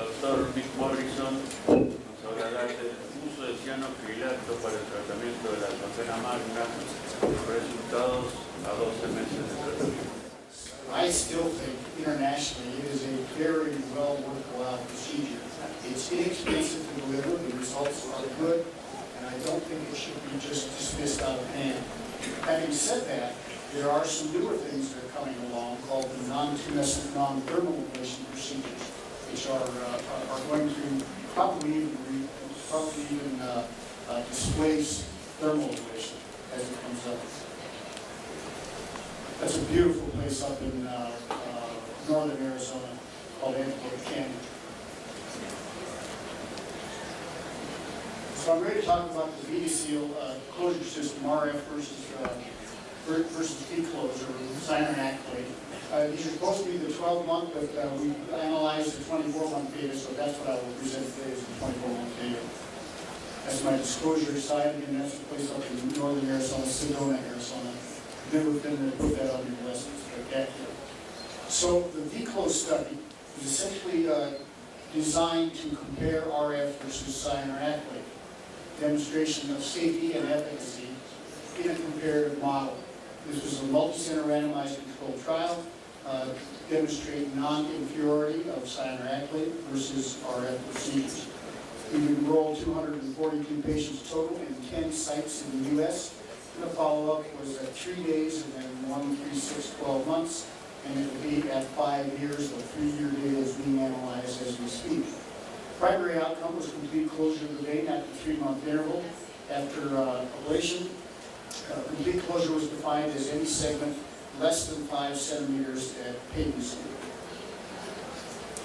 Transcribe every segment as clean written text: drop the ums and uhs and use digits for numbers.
doctor Nick Morrison nos hablará del uso de cianocrilato para el tratamiento de la tontera magna, resultados a 12 meses de tratamiento. I still think internationally it is a very well worthwhile procedure. It's inexpensive to deliver, the results are good, and I don't think it should be just dismissed out of hand. Having said that, there are some newer things that are coming along called the non-tumescent, non-thermal ablation procedures, which are going to probably even displace thermal ablation as it comes up. That's a beautiful place up in northern Arizona called Antelope Canyon. So I'm ready to talk about the VenaSeal closure system, RF versus V-closure, Cyner and Accolade. These are supposed to be the 12-month, but we analyzed the 24-month data, so that's what I will present today is the 24-month data. That's my disclosure site, and that's the place up in northern Arizona, Sedona, Arizona. Never been there to put that on your list. It's spectacular. So the V-close study is essentially designed to compare RF versus Cyner and Accolade. Demonstration of safety and efficacy in a comparative model. This was a multi-center randomized controlled trial demonstrating non-inferiority of Cyner and Accolade versus RF procedures. We enrolled 242 patients total in 10 sites in the U.S. The follow-up was at 3 days and then 1, 3, 6, 12 months, and it will be at 5 years. The 3-year data is being analyzed as we speak. Primary outcome was complete closure of the vein at the 3-month interval after ablation. Complete closure was defined as any segment less than 5 centimeters at patency.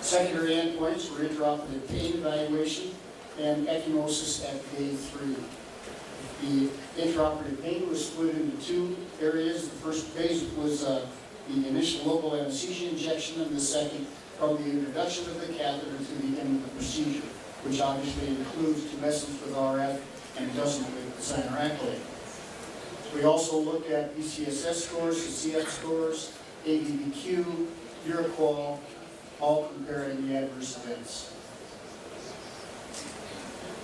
Secondary endpoints were intraoperative pain evaluation and ecchymosis at day 3. The intraoperative pain was split into 2 areas. The first phase was the initial local anesthesia injection, and the second from the introduction of the catheter to the end of the procedure, which obviously includes tumescence with RF and doesn't with Cyner and Accolade. We also looked at ECSS scores, CF scores, ABBQ, Uriqual, all comparing the adverse events.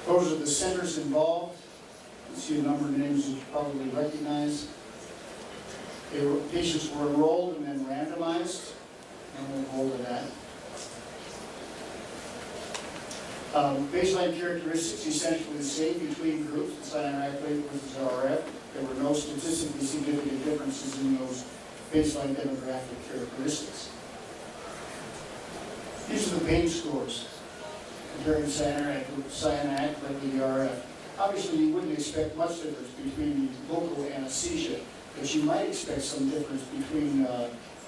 Those are the centers involved. You see a number of names that you probably recognize. Patients were enrolled and then randomized, and we'll go over that. Baseline characteristics essentially the same between groups, Cyner and Accolade versus RF. There were no statistically significant differences in those baseline demographic characteristics. These are the pain scores comparing Cyner and Accolade with the RF. Obviously, you wouldn't expect much difference between the local anesthesia, but you might expect some difference between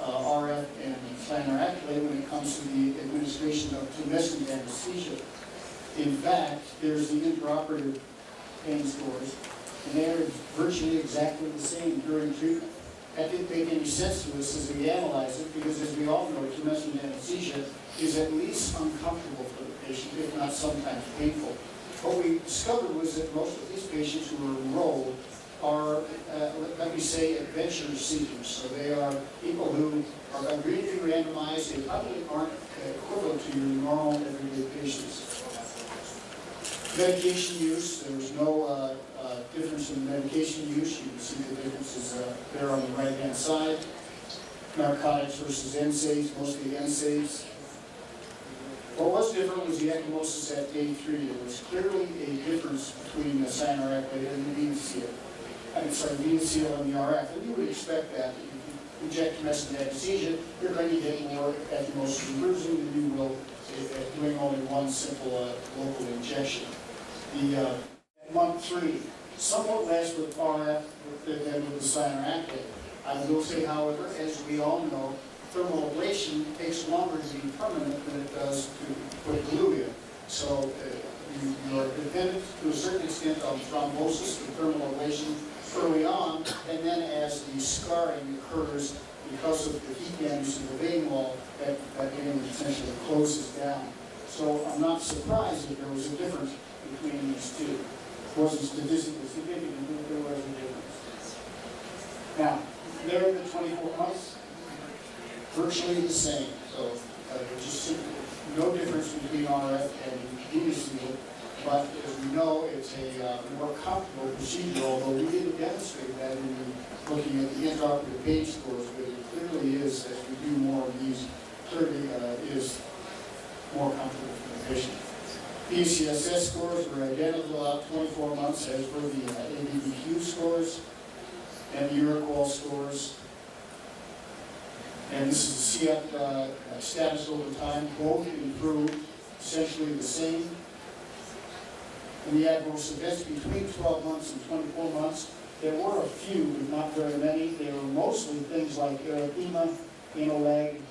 RF and Cyner and Accolade when it comes to the administration of tumescent anesthesia. In fact, there's the intraoperative pain scores, and they are virtually exactly the same during treatment. That didn't make any sense to us as we analyzed it, because as we all know, tumescent anesthesia is at least uncomfortable for the patient, if not sometimes painful. What we discovered was that most of these patients who were enrolled are, let me say, adventure seekers. So they are people who are agreed to be randomized. They probably aren't equivalent to your normal everyday patients. Medication use, there was no difference in medication use. You can see the differences there on the right-hand side. Narcotics versus NSAIDs, mostly NSAIDs. What was different was the ecchymosis at day 3. There was clearly a difference between the Cyner and Accolade and the VenaSeal. VenaSeal and the RF. And you would expect that. If you inject tumescent anesthesia, you're going to get more ecchymosis and bruising than you will doing only one simple local injection. At month 3, somewhat less with RF than with the Cyner and Accolade. I will say, however, as we all know, thermal ablation takes longer to be permanent than it does to put glue in. So you are dependent to a certain extent on thrombosis and thermal ablation early on, and then as the scarring occurs because of the heat damage to the vein wall, that vein essentially closes down. So I'm not surprised that there was a difference between these two. It wasn't statistically significant, but there was a difference. Now, there are the 24 months. Virtually the same, so just simply no difference between RF and VenaSeal, but as we know, it's a more comfortable procedure, although we didn't demonstrate that in looking at the intraoperative page scores, but it clearly is, as we do more of these, clearly is more comfortable for the patient. PCSS scores were identical out 24 months, as were the ABBQ scores and the Urquell scores. And this is the CF status over time. Both improved, essentially the same. And the adverse events between 12 months and 24 months, there were a few, but not very many. They were mostly things like erythema, anal leg,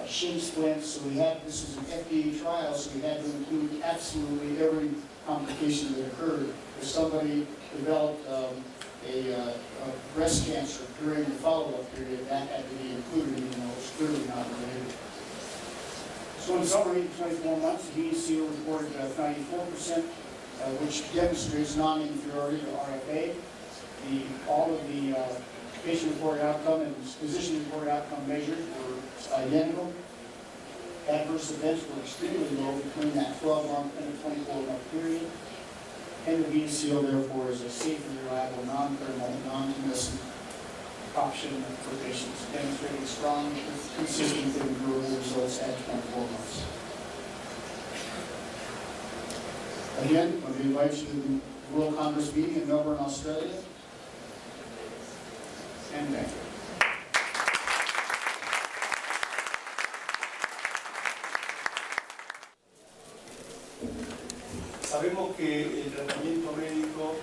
shin splints. So this is an FDA trial, so we had to include absolutely every complication that occurred. If somebody developed a breast cancer during the follow-up period, that had to be included, even though it was clearly not related. So in summary, 24 months, the VenaSeal reported 94%, which demonstrates non-inferiority to RFA. All of the patient-reported outcome and physician-reported outcome measures were identical. Adverse events were extremely low between that 12-month and the 24-month period. And the VenaSeal, therefore, is a safe and reliable, non-thermal, non-tumescent option for patients, demonstrating strong, consistent, and durable results at 24 months. Again, let me invite you to the World Congress meeting in Melbourne, Australia. And thank you. Sabemos que el tratamiento médico,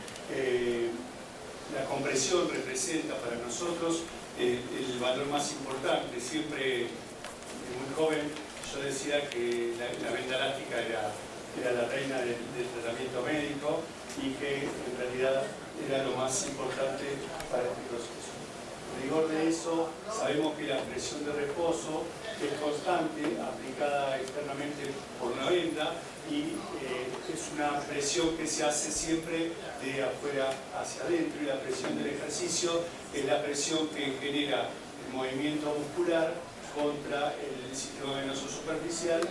la compresión representa para nosotros el valor más importante. Siempre, muy joven, yo decía que la venda elástica era la reina del tratamiento médico y que en realidad era lo más importante para este proceso. En rigor de eso, sabemos que la presión de reposo es constante, aplicada externamente por una venda, y es una presión que se hace siempre de afuera hacia adentro, y la presión del ejercicio es la presión que genera el movimiento muscular contra el sistema venoso superficial,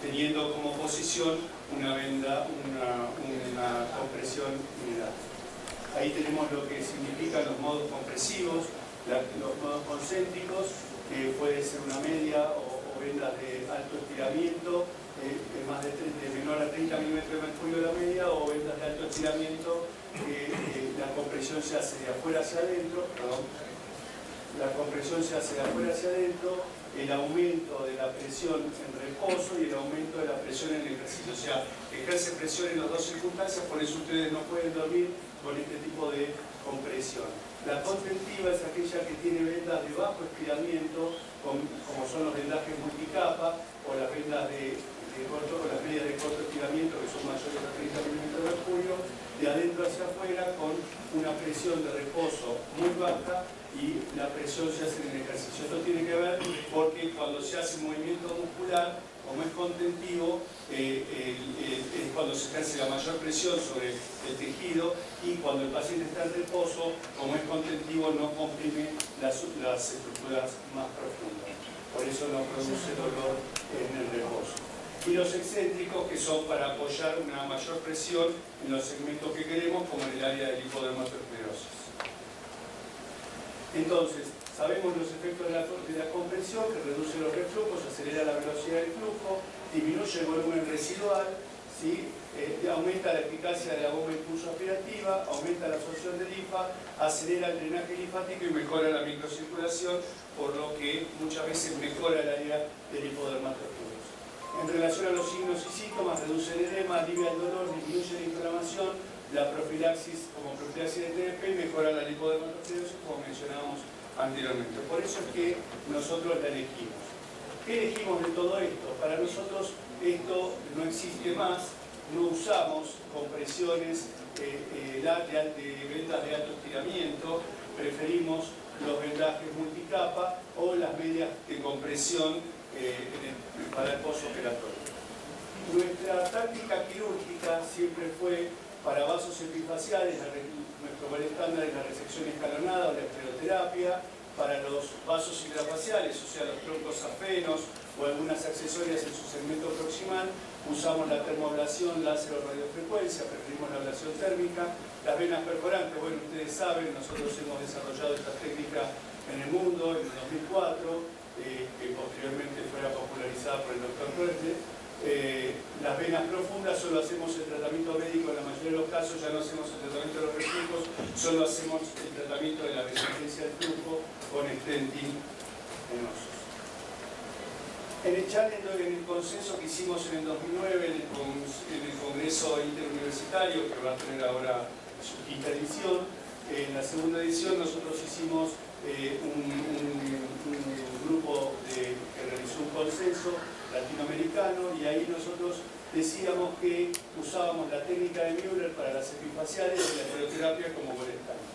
teniendo como posición una venda, una compresión unilateral. Ahí tenemos lo que significan los modos compresivos, los modos concéntricos, que puede ser una media o vendas de alto estiramiento, de menor a 30 milímetros de mercurio la media, o vendas de alto estiramiento, que la compresión se hace de afuera hacia adentro, la compresión se hace de afuera hacia adentro, el aumento de la presión en reposo y el aumento de la presión en el ejercicio. O sea, ejerce presión en las dos circunstancias, por eso ustedes no pueden dormir con este tipo de compresión. La contentiva es aquella que tiene vendas de bajo estiramiento, como son los vendajes multicapa, o las vendas de corto, o las medias de corto estiramiento, que son mayores a 30 milímetros de mercurio, de adentro hacia afuera, con una presión de reposo muy baja, y la presión se hace en el ejercicio. Esto tiene que ver porque cuando se hace movimiento muscular, como es contentivo, es cuando se ejerce la mayor presión sobre el tejido, y cuando el paciente está en reposo, como es contentivo, no comprime las estructuras más profundas. Por eso no produce dolor en el reposo. Y los excéntricos, que son para apoyar una mayor presión en los segmentos que queremos, como en el área del hipodermatoesclerosis. Entonces, sabemos los efectos de la compresión, que reduce los reflujos, acelera la velocidad del flujo, disminuye el volumen residual, ¿sí? Aumenta la eficacia de la bomba de impulso aspirativa, aumenta la absorción de linfa, acelera el drenaje linfático y mejora la microcirculación, por lo que muchas veces mejora el área del hipodermatoesclerosis. En relación a los signos y síntomas, reduce el edema, alivia el dolor, disminuye la inflamación, la profilaxis como profilaxis de TDP, mejora la lipodermatoesclerosis, como mencionábamos anteriormente. Por eso es que nosotros la elegimos. ¿Qué elegimos de todo esto? Para nosotros esto no existe más, no usamos compresiones de vendas de alto estiramiento, preferimos los vendajes multicapa o las medias de compresión para el postoperatorio. Nuestra táctica quirúrgica siempre fue para vasos epifaciales, nuestro valor estándar es la resección escalonada o la escleroterapia. Para los vasos intrafaciales, o sea, los troncos afenos o algunas accesorias en su segmento proximal. Usamos la termoablación, láser o radiofrecuencia, preferimos la ablación térmica. Las venas perforantes, bueno, ustedes saben, nosotros hemos desarrollado esta técnica en el mundo en el 2004, que posteriormente fuera popularizada por el doctor Roetle. Las venas profundas solo hacemos el tratamiento médico, en la mayoría de los casos ya no hacemos el tratamiento de los reflujos, solo hacemos el tratamiento de la resistencia al flujo con stenting venoso. En el challenge, en el consenso que hicimos en el 2009, en el Congreso Interuniversitario, que va a tener ahora su quinta edición, en la segunda edición nosotros hicimos un grupo que realizó un consenso latinoamericano, y ahí nosotros decíamos que usábamos la técnica de Müller para las epifaciales y la crioterapia como gold estándar.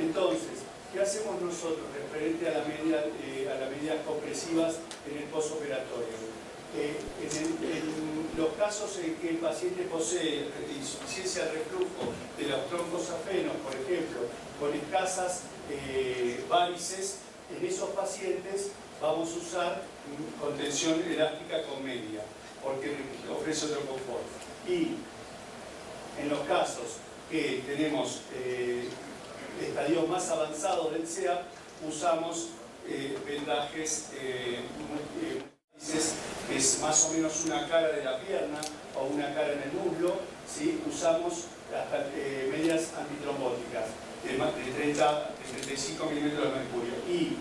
Entonces, ¿qué hacemos nosotros referente a las medidas compresivas en el postoperatorio? En los casos en que el paciente posee insuficiencia de reflujo de los troncos afenos, por ejemplo, con escasas varices, en esos pacientes vamos a usar contención elástica con media, porque ofrece otro confort. Y en los casos que tenemos estadios más avanzados del CEAP, usamos vendajes que es más o menos una cara de la pierna o una cara en el muslo, ¿sí? Usamos hasta medias antitrombóticas de 35 milímetros de mercurio. Y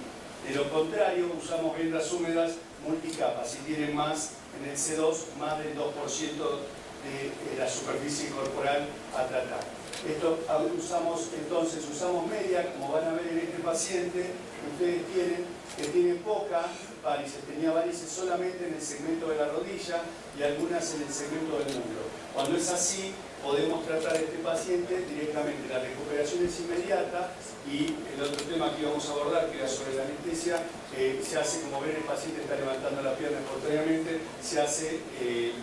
de lo contrario, usamos vendas húmedas multicapas, si tienen más en el C2, más del 2% de la superficie corporal a tratar. Esto usamos media, como van a ver en este paciente que ustedes tienen, que tiene poca varices, tenía varices solamente en el segmento de la rodilla y algunas en el segmento del muslo. Cuando es así, podemos tratar a este paciente directamente. La recuperación es inmediata, y el otro tema que íbamos a abordar, que era sobre la anestesia, se hace, como ven, el paciente está levantando la pierna espontáneamente, se hace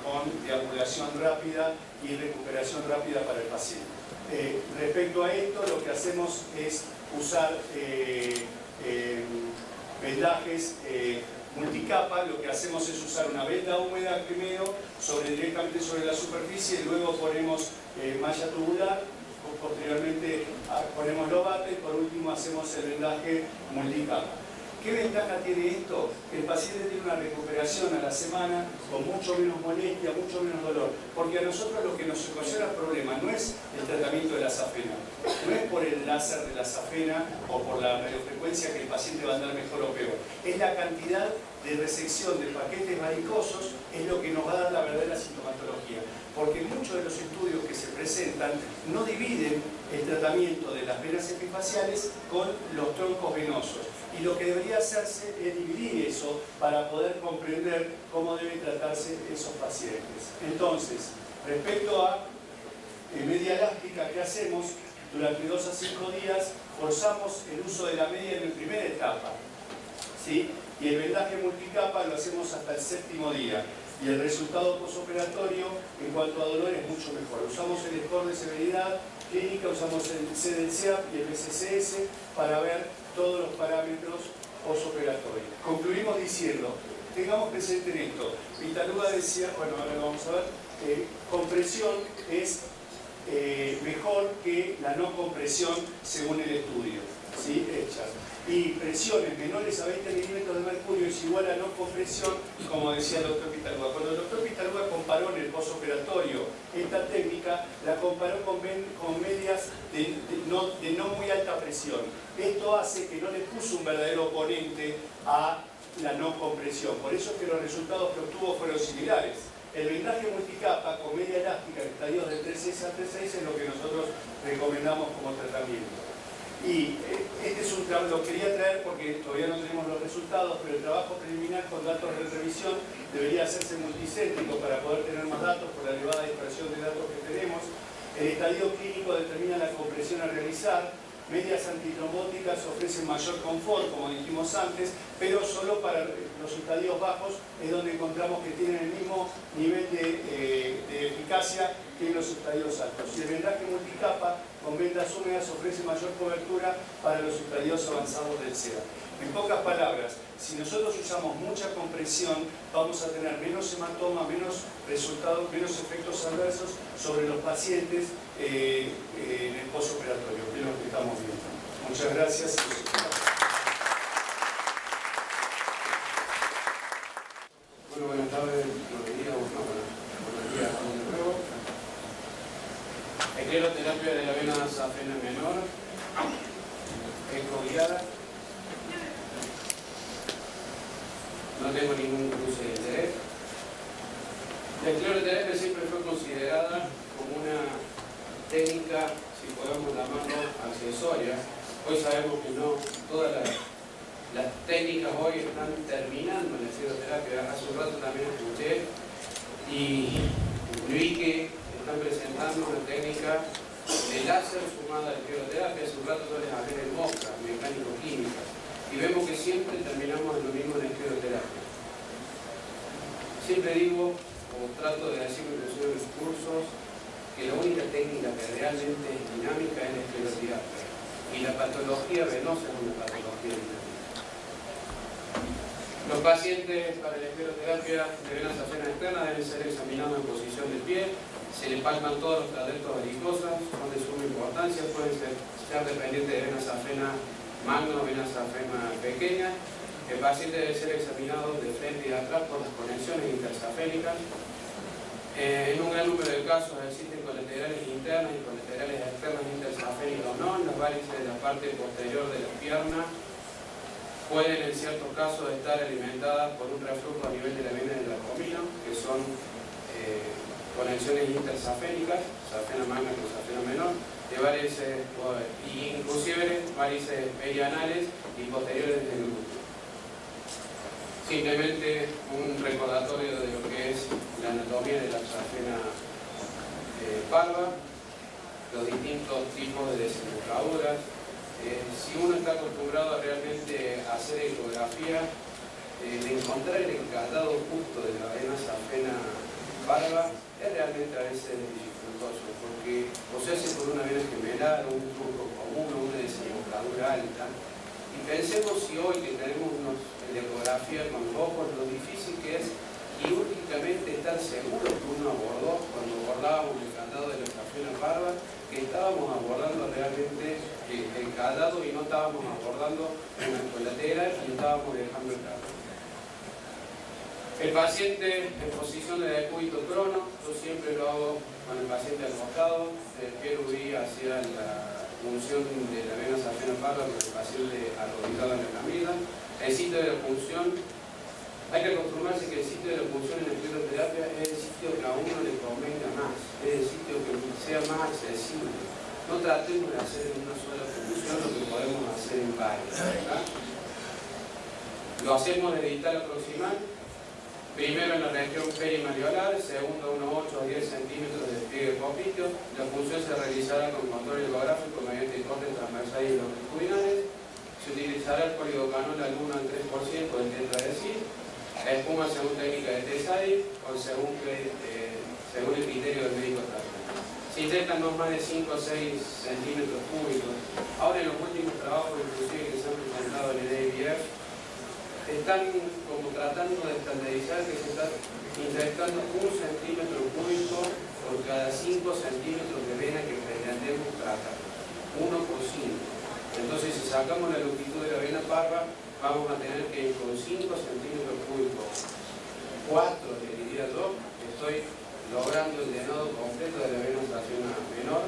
con deambulación rápida y recuperación rápida para el paciente. Respecto a esto, lo que hacemos es usar vendajes multicapa. Lo que hacemos es usar una venda húmeda primero directamente sobre la superficie, y luego ponemos malla tubular, posteriormente ponemos lobate, y por último hacemos el vendaje multicapa. ¿Qué ventaja tiene esto? El paciente tiene una recuperación a la semana con mucho menos molestia, mucho menos dolor, porque a nosotros lo que nos ocasiona el problema no es el tratamiento de la safena, no es por el láser de la safena o por la radiofrecuencia que el paciente va a andar mejor o peor, es la cantidad de resección de paquetes varicosos, es lo que nos va a dar la verdadera sintomatología, porque muchos de los estudios que se presentan no dividen el tratamiento de las venas epifaciales con los troncos venosos. Y lo que debería hacerse es dividir eso para poder comprender cómo deben tratarse esos pacientes. Entonces, respecto a media elástica, ¿qué hacemos? Durante 2 a 5 días forzamos el uso de la media en la primera etapa, ¿sí? Y el vendaje multicapa lo hacemos hasta el 7º día. Y el resultado postoperatorio en cuanto a dolor es mucho mejor. Usamos el score de severidad clínica, usamos el C del CEAP y el BCCS para ver todos los parámetros postoperatorios. Concluimos diciendo, tengamos presente en esto, Pittaluga decía, bueno, ahora lo vamos a ver, compresión es mejor que la no compresión según el estudio, ¿sí? Hecha. Y presiones menores a 20 milímetros de mercurio es igual a no compresión, como decía el doctor Pittaluga. Cuando el doctor Pittaluga comparó en el postoperatorio esta técnica, la comparó con medias de no muy alta presión. Esto hace que no le puso un verdadero oponente a la no compresión. Por eso es que los resultados que obtuvo fueron similares. El vendaje multicapa con media elástica en estadios de 3S a 3,6 es lo que nosotros recomendamos como tratamiento. Y este es un trabajo, lo quería traer porque todavía no tenemos los resultados, pero el trabajo preliminar con datos de revisión debería hacerse multicéntrico para poder tener más datos por la elevada dispersión de datos que tenemos. El estadio clínico determina la compresión a realizar. Medias antitrombóticas ofrecen mayor confort, como dijimos antes, pero solo para los estadios bajos es donde encontramos que tienen el mismo nivel de eficacia que en los estadios altos. Y el vendaje multicapa con vendas húmedas ofrece mayor cobertura para los estadios avanzados del SEA. En pocas palabras, si nosotros usamos mucha compresión, vamos a tener menos hematoma, menos resultados, menos efectos adversos sobre los pacientes en el postoperatorio, que es lo que estamos viendo. Muchas gracias. Bueno, buenas tardes, buenos días, buenos días de nuevo. Escleroterapia de la vena safena menor, ecoguiada. No tengo ningún cruce de interés. La escleroterapia siempre fue considerada como una técnica, si podemos llamarlo, accesoria. Hoy sabemos que no, todas las técnicas hoy están terminando en la escleroterapia. Hace un rato también escuché y vi que están presentando una técnica de láser sumada a la escleroterapia. Hace un rato yo les hablé de moscas mecánico-químicas y vemos que siempre terminamos en lo mismo en la escleroterapia. Siempre digo, o trato de decir inclusive en los cursos, que la única técnica que realmente es dinámica es la escleroterapia. Y la patología venosa es una patología dinámica. Los pacientes para la escleroterapia de venas safena externa deben ser examinados en posición de pie, se le palman todos los trayectos varicosas, son de suma importancia, pueden ser dependientes de venas safena magna o venas safena pequeña. El paciente debe ser examinado de frente y de atrás por las conexiones intersafénicas. En un gran número de casos existen colaterales internas y colaterales externas intersafénicas o no. Las varices de la parte posterior de la pierna pueden en ciertos casos estar alimentadas por un reflujo a nivel de la vena de la comida, que son conexiones intersafénicas, safena magna con safena menor, de varices, y inclusive varices perianales y posteriores del glúteo. Simplemente un recordatorio de lo que es la anatomía de la safena parva, los distintos tipos de desembocaduras. Si uno está acostumbrado a realmente hacer ecografía, de encontrar el encaldado justo de la vena safena parva es realmente a veces dificultoso, porque o se hace por una vena gemelar, un truco común o una desembocadura alta. Y pensemos si hoy que tenemos la ecografía con los ojos, lo difícil que es quirúrgicamente estar seguros que uno abordó, cuando abordábamos el caldado de la safena parva, que estábamos abordando realmente el caldado y no estábamos abordando una colateral y estábamos dejando el caldado. El paciente en posición de decúbito crono, yo siempre lo hago con el paciente acostado, quiero ir hacia la punción de la vena safena parva con el paciente arrodillado en la camilla. El sitio de la punción, hay que acostumbrarse que el sitio de la punción en la escleroterapia es el sitio que a uno le convenga más, es el sitio que sea más accesible. No tratemos de hacer en una sola punción lo que podemos hacer en varias, ¿verdad? Lo hacemos de distal aproximal, primero en la región perimalleolar, segundo a unos 8 a 10 centímetros de despliegue copíteo. La punción se realizará con control ecográfico mediante cortes transversales y longitudinales. Se utilizará el polidocanol al 1 al 3% del tetradecil. La espuma según técnica de TESAI o según el criterio del médico tratante. Se inyectan no más de 5 o 6 centímetros cúbicos. Ahora en los últimos trabajos inclusive que se han presentado en el ABF, están como tratando de estandarizar que se está inyectando 1 centímetro cúbico por cada 5 centímetros de vena que pretendemos tratar. 1 por 5. Entonces, si sacamos la longitud de la vena parva, vamos a tener que ir con 5 centímetros cúbicos, 4 le diría yo, estoy logrando el llenado completo de la vena safena menor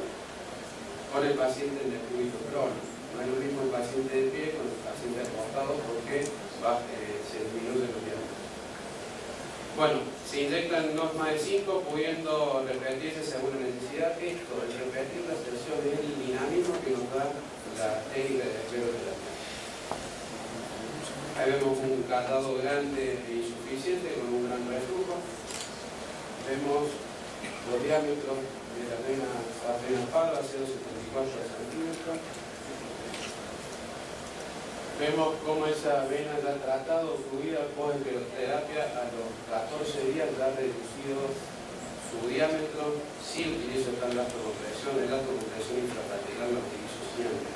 con el paciente en decúbito crono. No es lo mismo el paciente de pie con el paciente acostado porque se disminuye los diámetros. Bueno, se inyectan no más de 5, pudiendo repetirse según la necesidad. Esto, el repetir la sesión, es el dinamismo que nos da la técnica de escleroterapia. Ahí vemos un caldado grande e insuficiente con un gran reflujo. Vemos los diámetros de la vena safena parva, 0,74 centímetros. Vemos cómo esa vena ya tratado, fluida post escleroterapia, a los 14 días ya ha reducido su diámetro. Sí utilizo el gasto de compresión, el gasto de compresión infrapatelar lo utilizo siempre.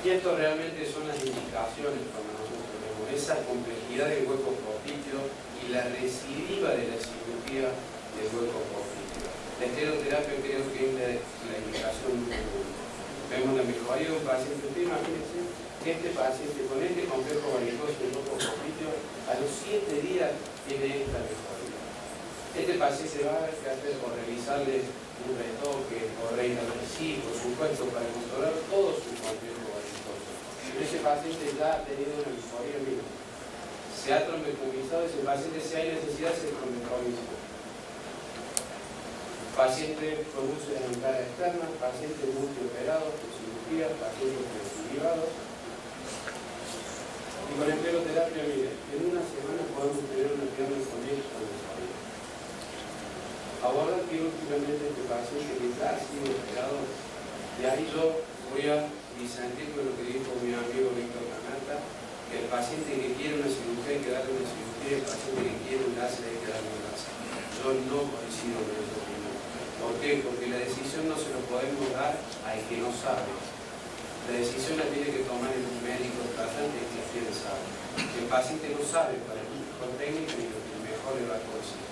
Y Y esto realmente son las indicaciones para nosotros vemos, esa complejidad del hueco propício y la recidiva de la cirugía del hueco propício. La esteroterapia creo que es la indicación número 1. Vemos la mejoría de un paciente. Usted imagínense que este paciente con este complejo varicoso del hueco propício a los 7 días tiene esta mejoría. Este paciente va a hacer por realizarle un retoque, por sí, por supuesto, para controlar todo su complejo varicoso. Pero ese paciente ya ha tenido una mejoría mínima. Se ha trombectomizado, ese paciente, si hay necesidad, se trombectomiza. Paciente con uso de ventana externa, pacientes multioperados con cirugía, pacientes recidivados. Y con esteroterapia, mire, en una semana podemos tener una pierna con mejoría. Abordar quirúrgicamente este paciente que ya ha sido operado, y ahí yo voy a disentir con lo que dijo mi amigo Víctor Canata, que el paciente que quiere una cirugía hay que darle una cirugía, el paciente que quiere un láser hay que darle un láser. Yo no coincido con eso primero. ¿Por qué? Porque la decisión no se lo podemos dar al que no sabe. La decisión la tiene que tomar el médico tratante que quiere saber. El paciente no sabe para el mejor técnica ni lo que mejor le va a conseguir,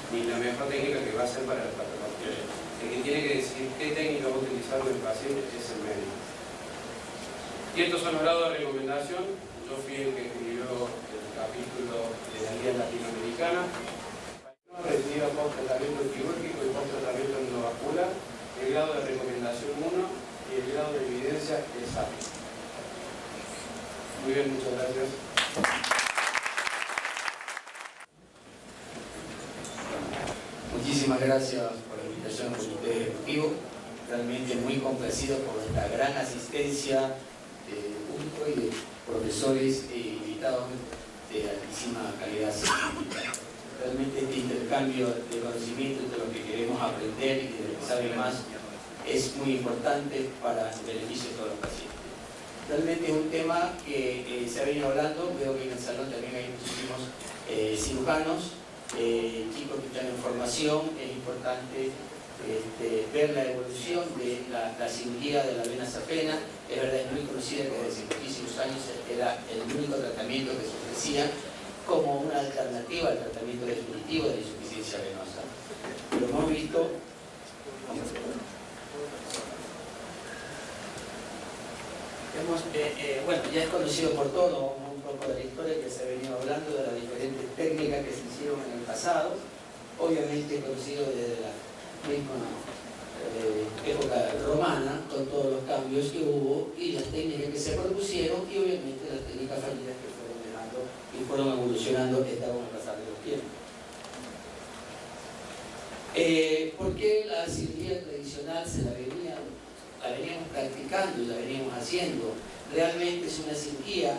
ni la mejor técnica que va a hacer para la patología. El que tiene que decir qué técnica va a utilizar el paciente es el médico. Y estos son los grados de recomendación. Yo fui el que escribió el capítulo de la guía latinoamericana. Recibido post-tratamiento quirúrgico y post-tratamiento endovascular, el grado de recomendación 1 y el grado de evidencia es A. Muy bien, muchas gracias. Muchísimas gracias por la invitación al Comité Ejecutivo. Realmente muy complacido por esta gran asistencia de público y de profesores e invitados de altísima calidad científica. Realmente este intercambio de conocimiento entre lo que queremos aprender y de lo que sabe más es muy importante para el beneficio de todos los pacientes. Realmente es un tema que se ha venido hablando. Veo que en el salón también hay muchísimos cirujanos, chicos que están en formación. Es importante ver la evolución de la cirugía de la vena safena. Es verdad, es muy conocida que desde muchísimos años era el único tratamiento que se ofrecía como una alternativa al tratamiento definitivo de la insuficiencia venosa. Pero hemos visto bueno, ya es conocido por todos un poco de la historia que se ha venido hablando de las diferentes técnicas que se hicieron en el pasado. Obviamente es conocido desde la misma época romana, con todos los cambios que hubo y las técnicas que se propusieron, y obviamente las técnicas fallidas que fueron dejando y fueron evolucionando con el pasar de los tiempos. ¿Por qué la cirugía tradicional la veníamos practicando y la veníamos haciendo? Realmente es una cirugía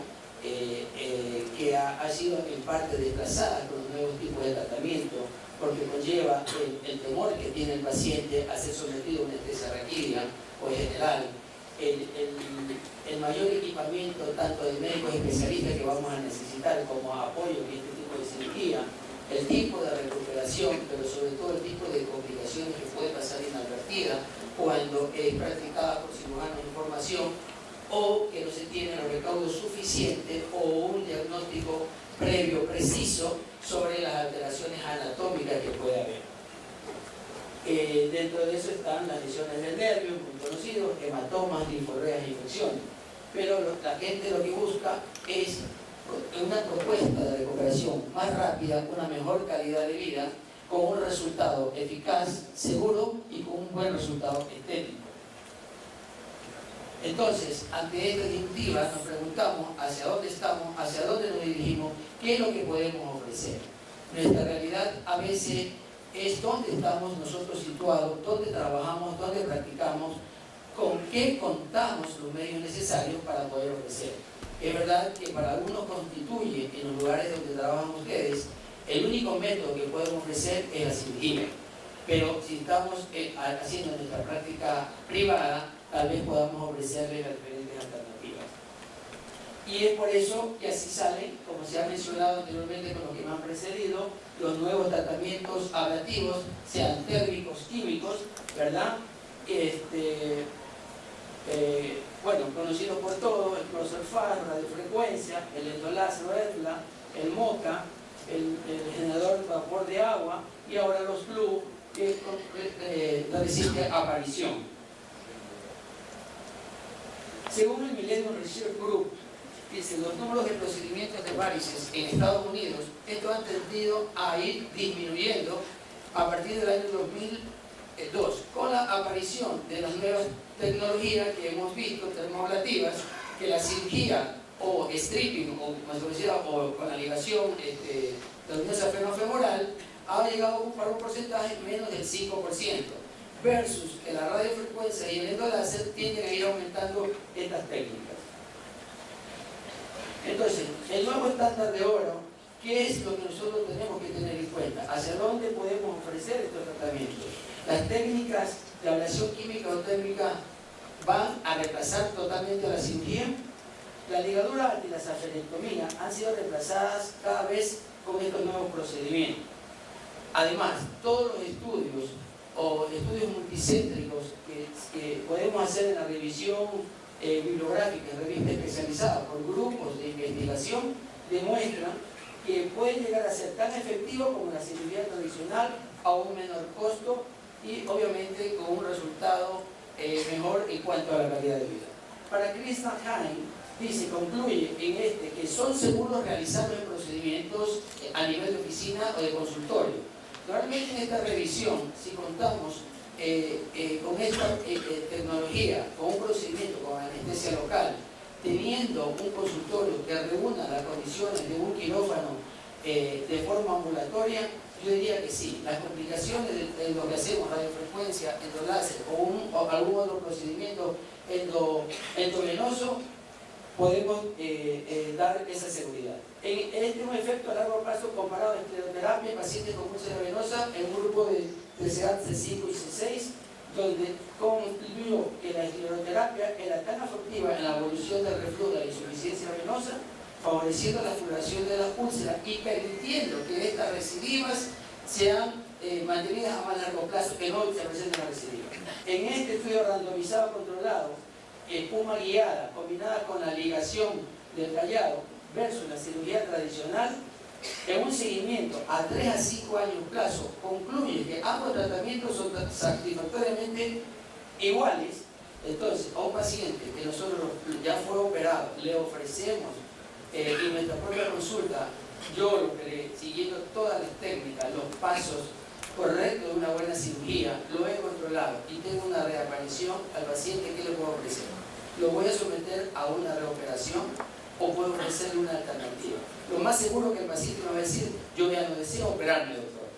que ha sido en parte desplazada con los nuevos tipos de tratamiento, porque conlleva el temor que tiene el paciente a ser sometido a una anestesia raquídea o general, el mayor equipamiento tanto de médicos especialistas que vamos a necesitar como apoyo en este tipo de cirugía, el tipo de recuperación, pero sobre todo el tipo de complicaciones que puede pasar inadvertida cuando es practicada por cirujanos en formación, o que no se tienen los recaudos suficientes o un diagnóstico previo, preciso, sobre las alteraciones anatómicas que puede haber. Dentro de eso están las lesiones del nervio, muy conocidos, hematomas, linforreas e infecciones. Pero la gente lo que busca es una propuesta de recuperación más rápida, una mejor calidad de vida, con un resultado eficaz, seguro y con un buen resultado estético. Entonces, ante esta disyuntiva nos preguntamos hacia dónde estamos, hacia dónde nos dirigimos, qué es lo que podemos ofrecer. Nuestra realidad a veces es dónde estamos nosotros situados, dónde trabajamos, dónde practicamos, con qué contamos los medios necesarios para poder ofrecer. Es verdad que para algunos constituye, en los lugares donde trabajan ustedes, el único método que podemos ofrecer es la cirugía. Pero si estamos haciendo nuestra práctica privada, tal vez podamos ofrecerles las diferentes alternativas. Y es por eso que así salen, como se ha mencionado anteriormente con los que me han precedido, los nuevos tratamientos ablativos, sean térmicos, químicos, ¿verdad? Bueno, con conocidos por todos, el Proserfar, radiofrecuencia, el endoláser o ETLA, el MOCA, el generador de vapor de agua y ahora los BLU, que reciente aparición. Según el Millennium Research Group, dice, los números de procedimientos de varices en Estados Unidos, esto ha tendido a ir disminuyendo a partir del año 2002, con la aparición de las nuevas tecnologías que hemos visto, termoablativas, que la cirugía o stripping, o como se decía, o con la ligación de la safenofemoral, ha llegado para un porcentaje menos del 5%, versus que la radiofrecuencia y el endoláser tienden a ir aumentando estas técnicas. Entonces, el nuevo estándar de oro, ¿qué es lo que nosotros tenemos que tener en cuenta? ¿Hacia dónde podemos ofrecer estos tratamientos? Las técnicas de ablación química o térmica van a reemplazar totalmente a la cirugía. La ligadura y la saferectomía han sido reemplazadas cada vez con estos nuevos procedimientos. Además, todos los estudios o estudios multicéntricos que podemos hacer en la revisión bibliográfica, en revistas especializadas por grupos de investigación, demuestran que puede llegar a ser tan efectivo como la cirugía tradicional a un menor costo y obviamente con un resultado mejor en cuanto a la calidad de vida. Para Krishna Hein, dice, concluye en que son seguros realizar los procedimientos a nivel de oficina o de consultorio. Normalmente en esta revisión, si contamos con esta tecnología, con un procedimiento con anestesia local, teniendo un consultorio que reúna las condiciones de un quirófano de forma ambulatoria, yo diría que sí. Las complicaciones de lo que hacemos, radiofrecuencia, endoláser o algún otro procedimiento endovenoso, podemos dar esa seguridad. Este es un efecto a largo plazo comparado a escleroterapia en pacientes con úlcera venosa en un grupo de CEAT C5 y C6, donde concluyó que la escleroterapia era tan efectiva en la evolución del reflujo de la insuficiencia venosa, favoreciendo la floración de la úlcera y permitiendo que estas recidivas sean mantenidas a más largo plazo, que no se presenten las recidivas. En este estudio randomizado controlado, espuma guiada combinada con la ligación del callado versus la cirugía tradicional, en un seguimiento a 3 a 5 años plazo, concluye que ambos tratamientos son satisfactoriamente iguales. Entonces, a un paciente que nosotros ya fue operado, le ofrecemos en nuestra propia consulta, siguiendo todas las técnicas, los pasos correctos de una buena cirugía, lo he controlado y tengo una reaparición al paciente, ¿qué le puedo ofrecer? ¿Lo voy a someter a una reoperación o puedo ofrecerle una alternativa? Lo más seguro que el paciente me va a decir, yo ya no deseo operarme, doctor.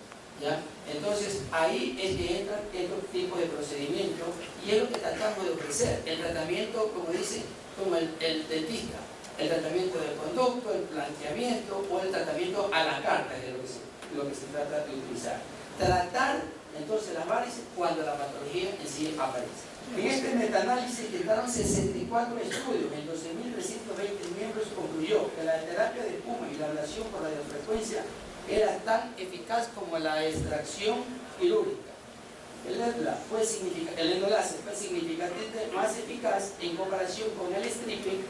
¿Ya? Entonces, ahí es que entran estos tipos de procedimientos y es lo que tratamos de ofrecer. El tratamiento, como dice, como el dentista, el tratamiento del conducto, el planteamiento o el tratamiento a la carta, que es lo que se trata de utilizar. Tratar entonces las varices cuando la patología en sí aparece. En este metaanálisis que daron 64 estudios en 12.320 miembros, concluyó que la terapia de espuma y la ablación por radiofrecuencia era tan eficaz como la extracción quirúrgica. El endoláser fue significativamente más eficaz en comparación con el stripping,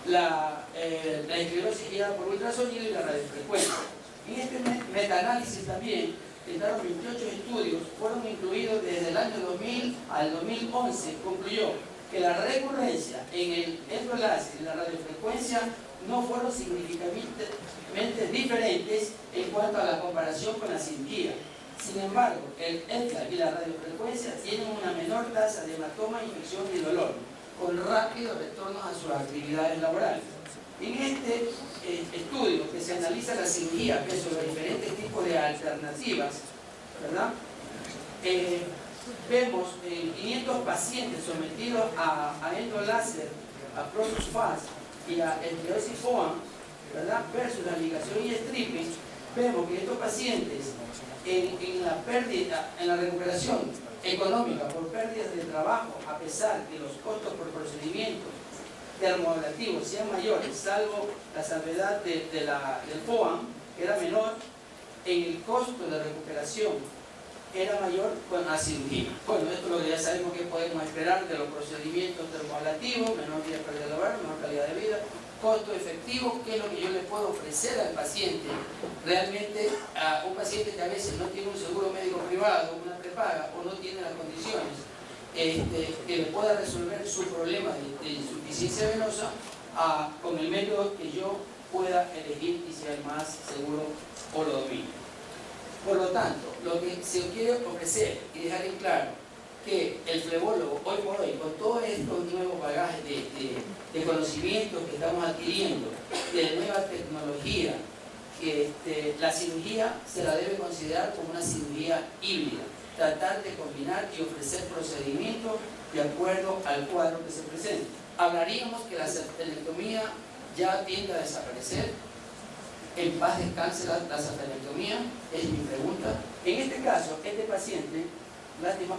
la esclerosis guiada por ultrasonido y la radiofrecuencia. En este metaanálisis también entraron 28 estudios, fueron incluidos desde el año 2000 al 2011, concluyó que la recurrencia en el endoláser y la radiofrecuencia no fueron significativamente diferentes en cuanto a la comparación con la cirugía. Sin embargo, el ETLA y la radiofrecuencia tienen una menor tasa de hematoma, infección y dolor, con rápidos retornos a sus actividades laborales. En este estudio que se analiza la cirugía versus los diferentes tipos de alternativas, ¿verdad? Vemos 500 pacientes sometidos a endoláser, a Proserfar y a esclerosis FOAM, ¿verdad? Versus la ligación y stripping. Vemos que estos pacientes en la recuperación económica por pérdidas de trabajo, a pesar de los costos por procedimiento termoablativos sean mayores, salvo la salvedad del FOAM, que era menor, en el costo de recuperación era mayor con la cirugía. Bueno, esto es lo que ya sabemos que podemos esperar de los procedimientos termoablativos: menor día cardiovascular, menor calidad de vida, costo efectivo. ¿Qué es lo que yo le puedo ofrecer al paciente? Realmente a un paciente que a veces no tiene un seguro médico privado, una prepaga, o no tiene las condiciones que le pueda resolver su problema de insuficiencia venosa con el método que yo pueda elegir y sea el más seguro o lo domine. Por lo tanto, lo que se quiere ofrecer y dejar en claro que el flebólogo hoy por hoy, con todos estos nuevos bagajes de conocimientos que estamos adquiriendo, de nueva tecnología, la cirugía se la debe considerar como una cirugía híbrida, tratar de combinar y ofrecer procedimientos de acuerdo al cuadro que se presente. Hablaríamos que la sartenectomía ya tiende a desaparecer. En paz descanse la sartenectomía, es mi pregunta. En este caso, este paciente, lástima,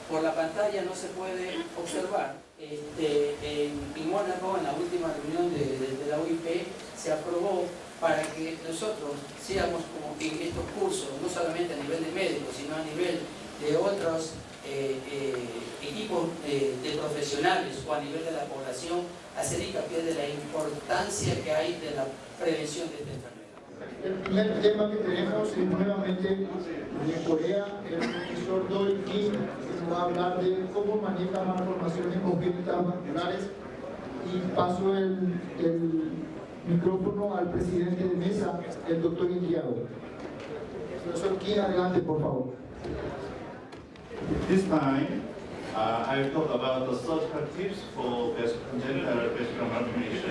por la pantalla no se puede observar. En Mónaco, en la última reunión de la UIP, se aprobó para que nosotros seamos como en estos cursos, no solamente a nivel de médicos, sino a nivel de otros equipos de profesionales o a nivel de la población, hacer hincapié de la importancia que hay de la prevención de esta enfermedad. El primer tema que tenemos es nuevamente en Corea, el profesor Doyle Kim, que nos va a hablar de cómo maneja malformaciones congénitas vasculares, y paso el micrófono al presidente de mesa, el doctor Indiado. Profesor Kim, adelante, por favor. This time, I will talk about the surgical tips for congenital vascular malformation.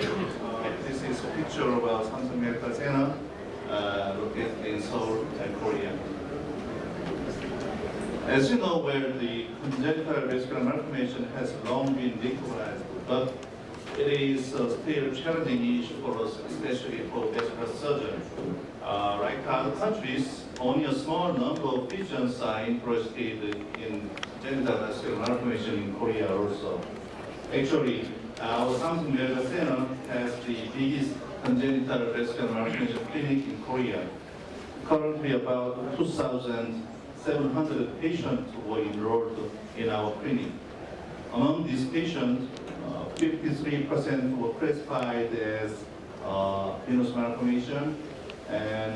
This is a picture of Samsung Medical Center located in Seoul, Korea. As you know, where the congenital vascular malformation has long been recognized, but it is still a challenging issue for us, especially for vascular surgeons. Like other countries, only a small number of physicians are interested in genital vascular malformation in Korea also. Actually, our Samsung Medical Center has the biggest congenital vascular malformation clinic in Korea. Currently, about 2,700 patients were enrolled in our clinic. Among these patients, 53% were classified as venous malformation, and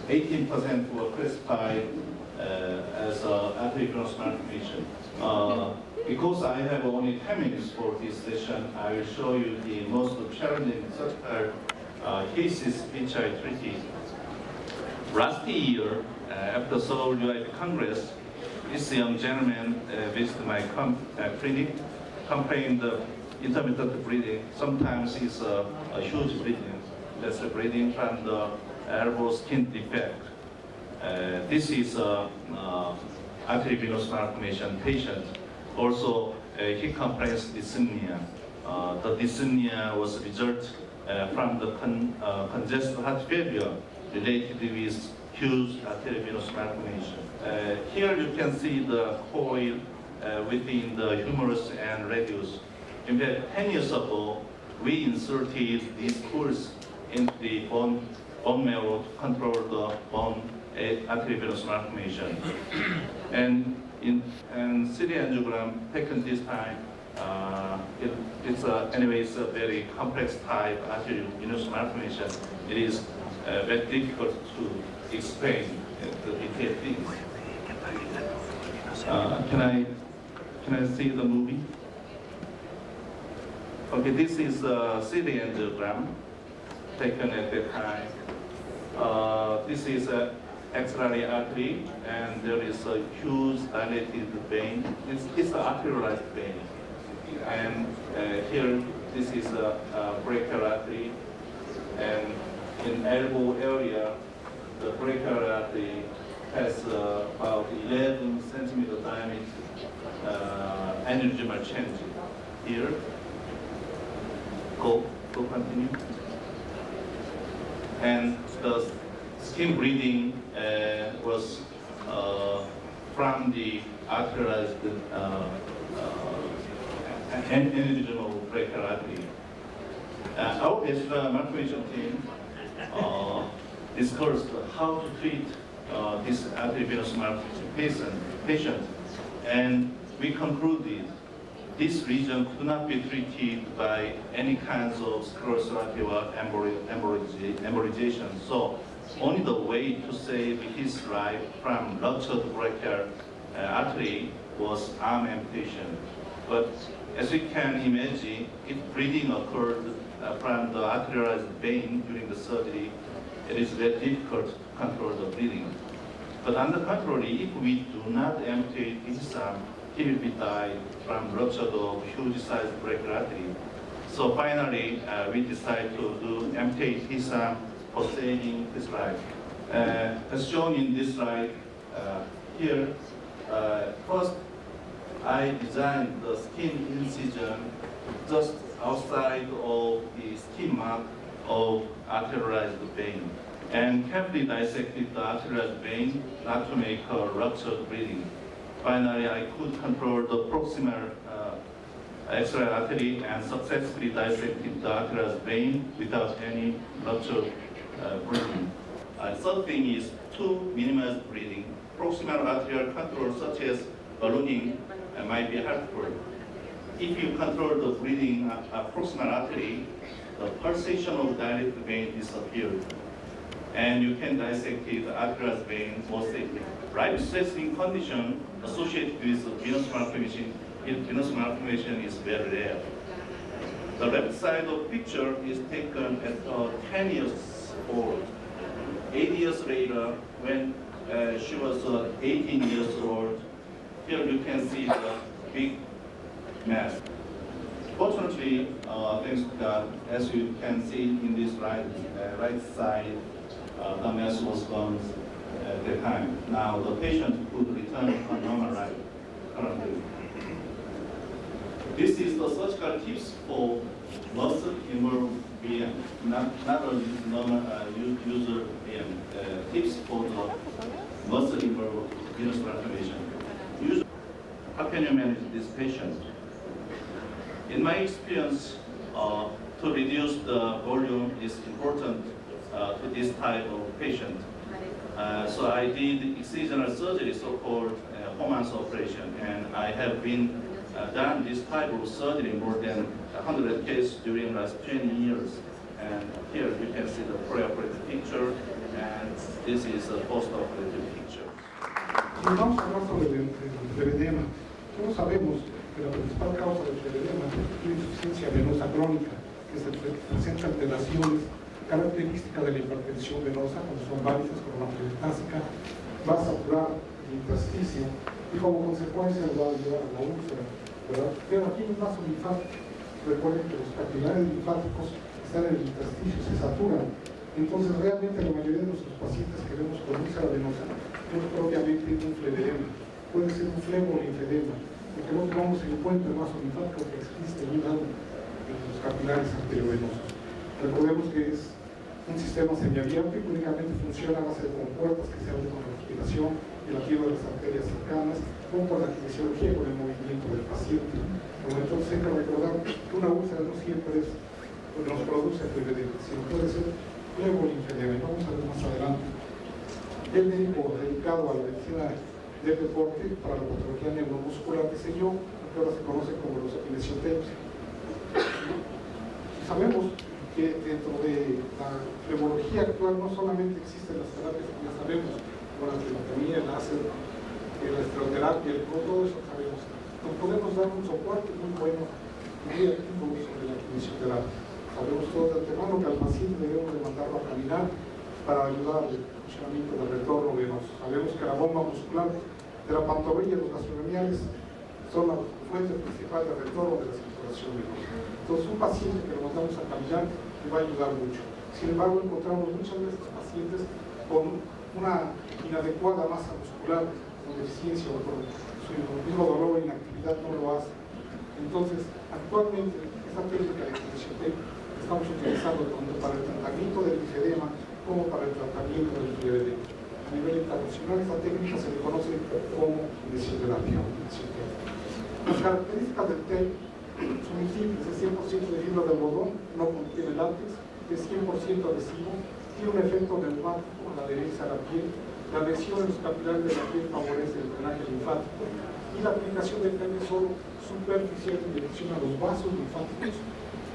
18% were classified as arteriovenous malformation. Because I have only 10 minutes for this session, I will show you the most challenging surgical cases which I treated. Last year, after Seoul UIP Congress, this young gentleman visited my clinic, complaining of intermittent breathing. Sometimes it's a huge breathing. That's the breathing from the elbow skin defect. This is arteriovenous malformation patient. Also, he complains dyspnea. The dyspnea was a result from the congestive heart failure related with huge arteriovenous malformation. Here you can see the coil within the humerus and radius. In fact, 10 years ago, we inserted these coils into the bone marrow to control the bone arteriovenous malformation. And in CT angiogram taken this time, it's a very complex type arteriovenous malformation. It is very difficult to explain the detailed things. Can I see the movie? Okay, this is a CT angiogram taken at that time. This is an axillary artery, and there is a huge dilated vein. It's an arterialized vein. And here, this is a brachial artery, and in elbow area, the brachial artery has about 11 centimeter diameter aneurysmal change here. Go continue. And the skin bleeding was from the arterialized aneurysmal brachial artery. Our vascular malformation team discussed how to treat this arteriovenous malformation patient, and we concluded this region could not be treated by any kinds of sclerotherapy or embolization. So only the way to save his life from ruptured brachial artery was arm amputation. But as we can imagine, if bleeding occurred from the arterialized vein during the surgery, it is very difficult to control the bleeding. But on the contrary, if we do not amputate his arm, he will be died from rupture of huge-sized brachial artery. So finally, we decided to amputate his arm for saving his life. As shown in this slide here, first I designed the skin incision just outside of the skin mark of arterialized vein, and carefully dissected the arterialized vein not to make a ruptured bleeding. Finally, I could control the proximal axillary artery and successfully dissected the arterialized vein without any ruptured bleeding. Third thing is to minimize bleeding. Proximal arterial control, such as ballooning, might be helpful. If you control the bleeding proximal artery, the pulsation of direct vein disappears, and you can dissect the arterial vein more safely. Life-threatening condition associated with venous malformation is very rare. The left side of the picture is taken at 10 years old. 8 years later, when she was 18 years old, here you can see the big mass. Fortunately, thanks to God, as you can see in this right side, the mass was gone at the time. Now the patient could return to normal life currently. This is the surgical tips for muscle-involved VM, not a normal user VM. Tips for the muscle-involved venous malformation. How can you manage this patient? In my experience, to reduce the volume is important to this type of patient. So I did excisional surgery, so-called Homan's operation, and I have been done this type of surgery more than 100 cases during the last 20 years. And here you can see the preoperative picture, and this is a post-operative picture. Y vamos a hablar sobre el edema. Todos sabemos que la principal causa del edema es la insuficiencia venosa crónica, que se presenta alteraciones características de la hipertensión venosa, como son varices, coronavirtásica, va a saturar el intersticio y como consecuencia va a llevar a la úlcera, ¿verdad? Pero aquí en el vaso linfático, recuerden que los capilares linfáticos están en el intersticio, se saturan. Entonces realmente la mayoría de nuestros pacientes que vemos con úlcera venosa no es propiamente un flevedema, puede ser un flebolinfedema, porque no tomamos en cuenta el vaso linfático que existe en los capilares arteriovenosos. Recordemos que es un sistema semiabierto y únicamente funciona a base de compuertas que se abren con la respiración y la de las arterias cercanas, o por la kinesiología y con el movimiento del paciente. Entonces hay que recordar que una úlcera no siempre nos produce flevedema, sino puede ser flebolinfedema. Vamos a ver más adelante. El médico dedicado a la medicina del deporte para la patología neuromuscular diseñó lo que ahora se conoce como los kinesiotapes. Sabemos que dentro de la flebología actual no solamente existen las terapias que ya sabemos, como la flebotomía, el láser, la esteroterapia, todo eso sabemos. Nos podemos dar un soporte muy bueno, muy activo sobre la kinesioterapia. Sabemos todos de antemano que al paciente debemos de mandarlo a caminar para ayudar al funcionamiento del retorno venoso. Sabemos que la bomba muscular de la pantorrilla y los gastrocnemiales son la fuente principal del retorno de la circulación venosa. Entonces un paciente que lo mandamos a caminar le va a ayudar mucho. Sin embargo, encontramos muchas veces pacientes con una inadecuada masa muscular, con deficiencia o con su mismo dolor o inactividad no lo hace. Entonces, actualmente, esta técnica de kinesiotape estamos utilizando tanto para el tratamiento del linfedema como para el tratamiento del flevedema. A nivel internacional, esta técnica se le conoce como kinesioterapia. Las características del tape son muy simples: es 100% de fibra de algodón, no contiene látex, es 100% adhesivo, tiene un efecto neumático en la adherencia a la piel, La lesión en los capilares de la piel favorece el drenaje linfático y la aplicación del camisol superficial en dirección a los vasos linfáticos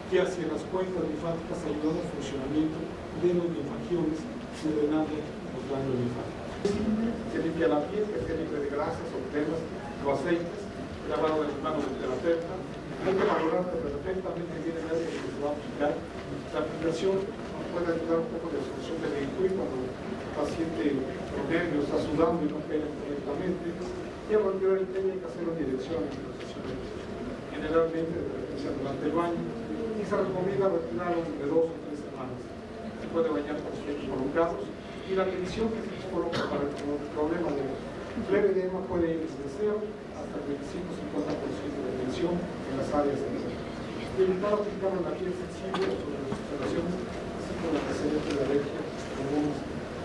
que hacia las cuencas linfáticas ayudan al funcionamiento de los linfangiones y drenando los ganglios linfáticos. Se limpia la piel, que esté libre de grasas o cremas o aceites, lavado de las manos del terapeuta. Hay que valorar perfectamente bien el área que se va a aplicar. La aplicación nos puede ayudar un poco de absorción del líquido cuando el paciente con nervios está sudando y no pega correctamente. Y a partir de ahí hay que hacerlo en dirección a la sesión. Generalmente de preferencia durante el baño, y se recomienda retirarlo de 2 o 3 semanas. Se puede bañar con los pies colocados, y la tensión que se coloca para el problema de flevedema puede ir desde 0 hasta el 25-50% de tensión en las áreas de evitar aplicar en la piel sensible sobre las observaciones, así como la antecedente de alergia a algunos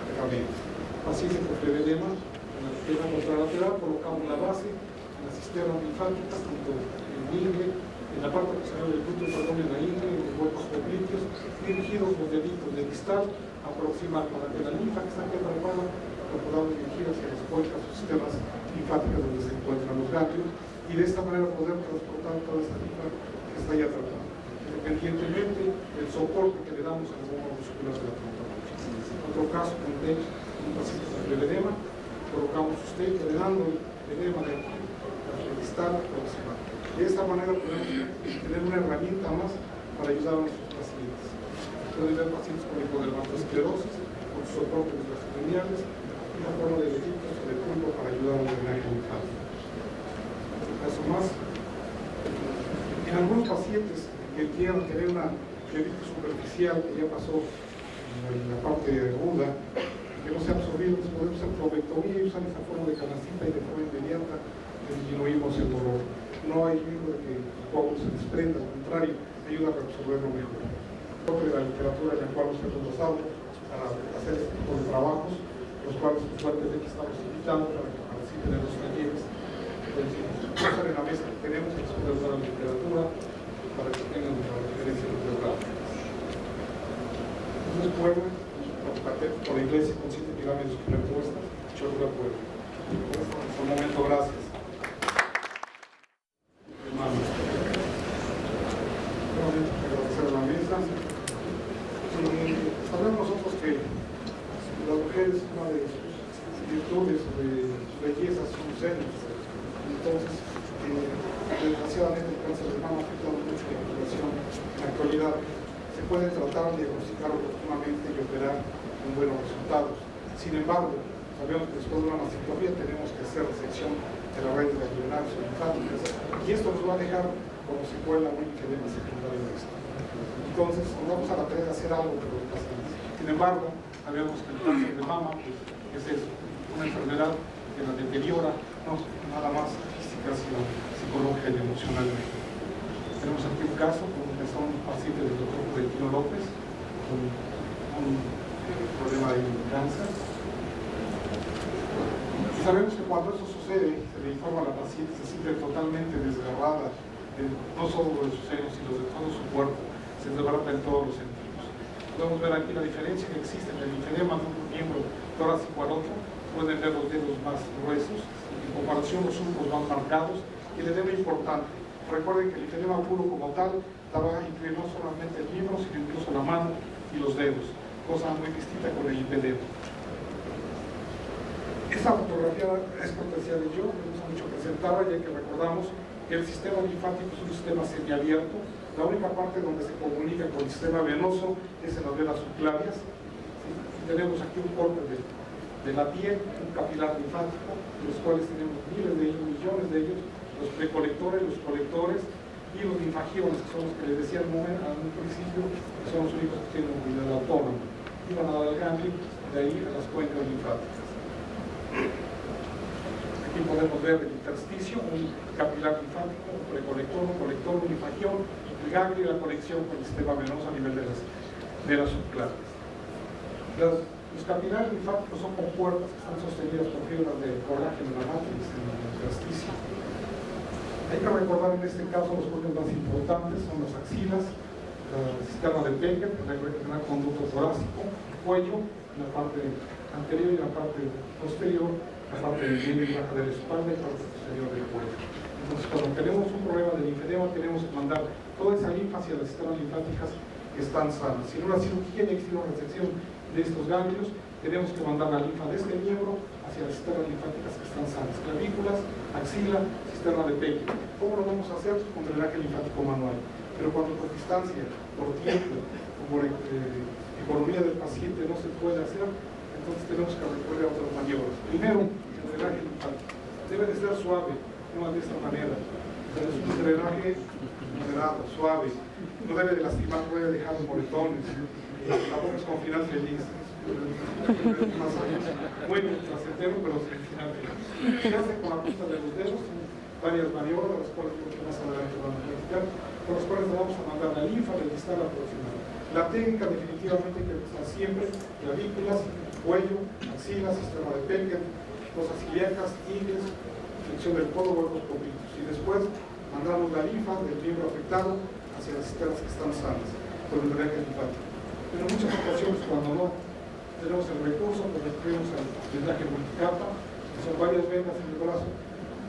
medicamentos. Pacientes con flevedema, en la pierna contralateral colocamos la base en la cisterna linfática junto en ingle, en la parte posterior del glúteo, perdón, en la ingle, en los huecos popliteos, dirigidos los deditos de distal, aproximar para que la linfa que está aquí atrapada lo podamos dirigir hacia las cuencas o sistemas linfáticas donde se encuentran los ganglios, y de esta manera podemos transportar toda esta linfa que está ahí atrapada, independientemente del soporte que le damos a la bomba muscular de la trompa. En otro caso, con un paciente con flevedema, colocamos usted drenando el edema de aquí, hacia el distal, aproximar. De esta manera podemos tener una herramienta más para ayudar a nuestros pacientes. Pueden ver pacientes con hipodermatosclerosis, con soporte de las lineales, y una forma de deditos o de punto para ayudar a un drenaje linfático. Un caso más, en algunos pacientes que quieran tener una deditis superficial que ya pasó en la parte aguda, que no se ha absorbido, pues podemos hacer trobectomía y usar esa forma de canacita y de forma inmediata disminuimos el dolor. No hay riesgo de que el coágulo se desprenda, al contrario, ayuda a reabsorberlo mejor. De la literatura en la cual nosotros nos damos para hacer este tipo de trabajos, los cuales fuertemente estamos invitando para que participen en los talleres. Entonces, en la mesa que tenemos, les puede usar la literatura para que tengan la referencia bibliográfica. Entonces, pueblo, por la iglesia con 7 pirámides superpuestas, Cholula Puebla. Por el momento, gracias. Agradecer a la mesa. Sabemos nosotros que las mujeres, una de sus virtudes, de sus bellezas, son los senos. Entonces, desgraciadamente el cáncer de mama afecta mucho la población en la actualidad. Se puede tratar, diagnosticar oportunamente y operar con buenos resultados. Sin embargo, sabemos que después de una mastectomía tenemos que hacer resección de las redes ganglionarias o linfáticas, y esto nos va a dejar como secuela un edema secundario de esto. Entonces, nos vamos a la tarea de hacer algo por los pacientes. Sin embargo, sabemos que el cáncer de mama pues, es una enfermedad que la deteriora, no nada más física, sino psicológica y emocionalmente. Tenemos aquí un caso que son pacientes del doctor Florentino López con un problema de cáncer. Y sabemos que cuando esto sucede, se le informa a la paciente, se siente totalmente desgarrada, no solo de sus senos, sino de todo su cuerpo, se desbarata en todos los sentidos. Podemos ver aquí la diferencia que existe entre el linfedema de un miembro torácico al otro. Pueden ver los dedos más gruesos, en comparación los surcos más marcados, y el edema importante. Recuerden que el linfedema puro como tal va a incluir no solamente el miembro, sino incluso la mano y los dedos, cosa muy distinta con el linfedema. Esta fotografía es cortesía de yo, me gusta mucho presentarla, ya que recordamos que el sistema linfático es un sistema semiabierto. La única parte donde se comunica con el sistema venoso es en las venas subclavias. ¿Sí? Tenemos aquí un corte de la piel, un capilar linfático, de los cuales tenemos miles de ellos, millones de ellos, los precolectores, los colectores y los linfangiones, que son los que les decía en un principio, que son los únicos que tienen movilidad autónoma. Y van a dar el ganglio, de ahí a las cuencas linfáticas. Aquí podemos ver el intersticio, un capilar linfático, un precolector, un colector, un linfangión, el ganglio y la conexión con el sistema venoso a nivel de las subclavias. Los capilares linfáticos son compuertas que están sostenidas por fibras de colágeno en la matriz, en el intersticio. Hay que recordar en este caso los órganos más importantes son las axilas, la cisterna de Becker, el gran conducto torácico, el cuello, la parte anterior y la parte posterior, la parte media y baja de la espalda y la parte posterior del cuello. Entonces, cuando tenemos un problema de linfedema, tenemos que mandar toda esa linfa hacia las cisternas linfáticas que están sanas. Si en una cirugía ya existe una resección de estos ganglios, tenemos que mandar la linfa de este miembro hacia las cisternas linfáticas que están sanas, clavículas, axila, cisterna de Pecke. ¿Cómo lo vamos a hacer? Con drenaje linfático manual. Pero cuando por distancia, por tiempo, o por economía del paciente no se puede hacer, entonces tenemos que recurrir a otras maniobras. Primero, el drenaje linfático. Debe de ser suave, no de esta manera. Pero es un drenaje moderado, suave. No debe de lastimar, no debe dejar moretones. Tampoco es con final feliz. Muy placentero, pero sin final feliz. Se hace con la punta de los dedos, varias maniobras, las cuales más adelante vamos a platicar, con las cuales vamos a mandar la linfa del distal al proximal. La técnica definitivamente que usa siempre, clavículas, cuello, axilas, sistema de Pecke, cosas ilíacas, ingles, flexión del codo, huecos poquitos. Y después mandamos la linfa del miembro afectado hacia las cisternas que están sanas, con el drenaje linfático. Pero en muchas ocasiones, cuando no tenemos el recurso, pues recurrimos al drenaje multicapa, que son varias venas en el brazo.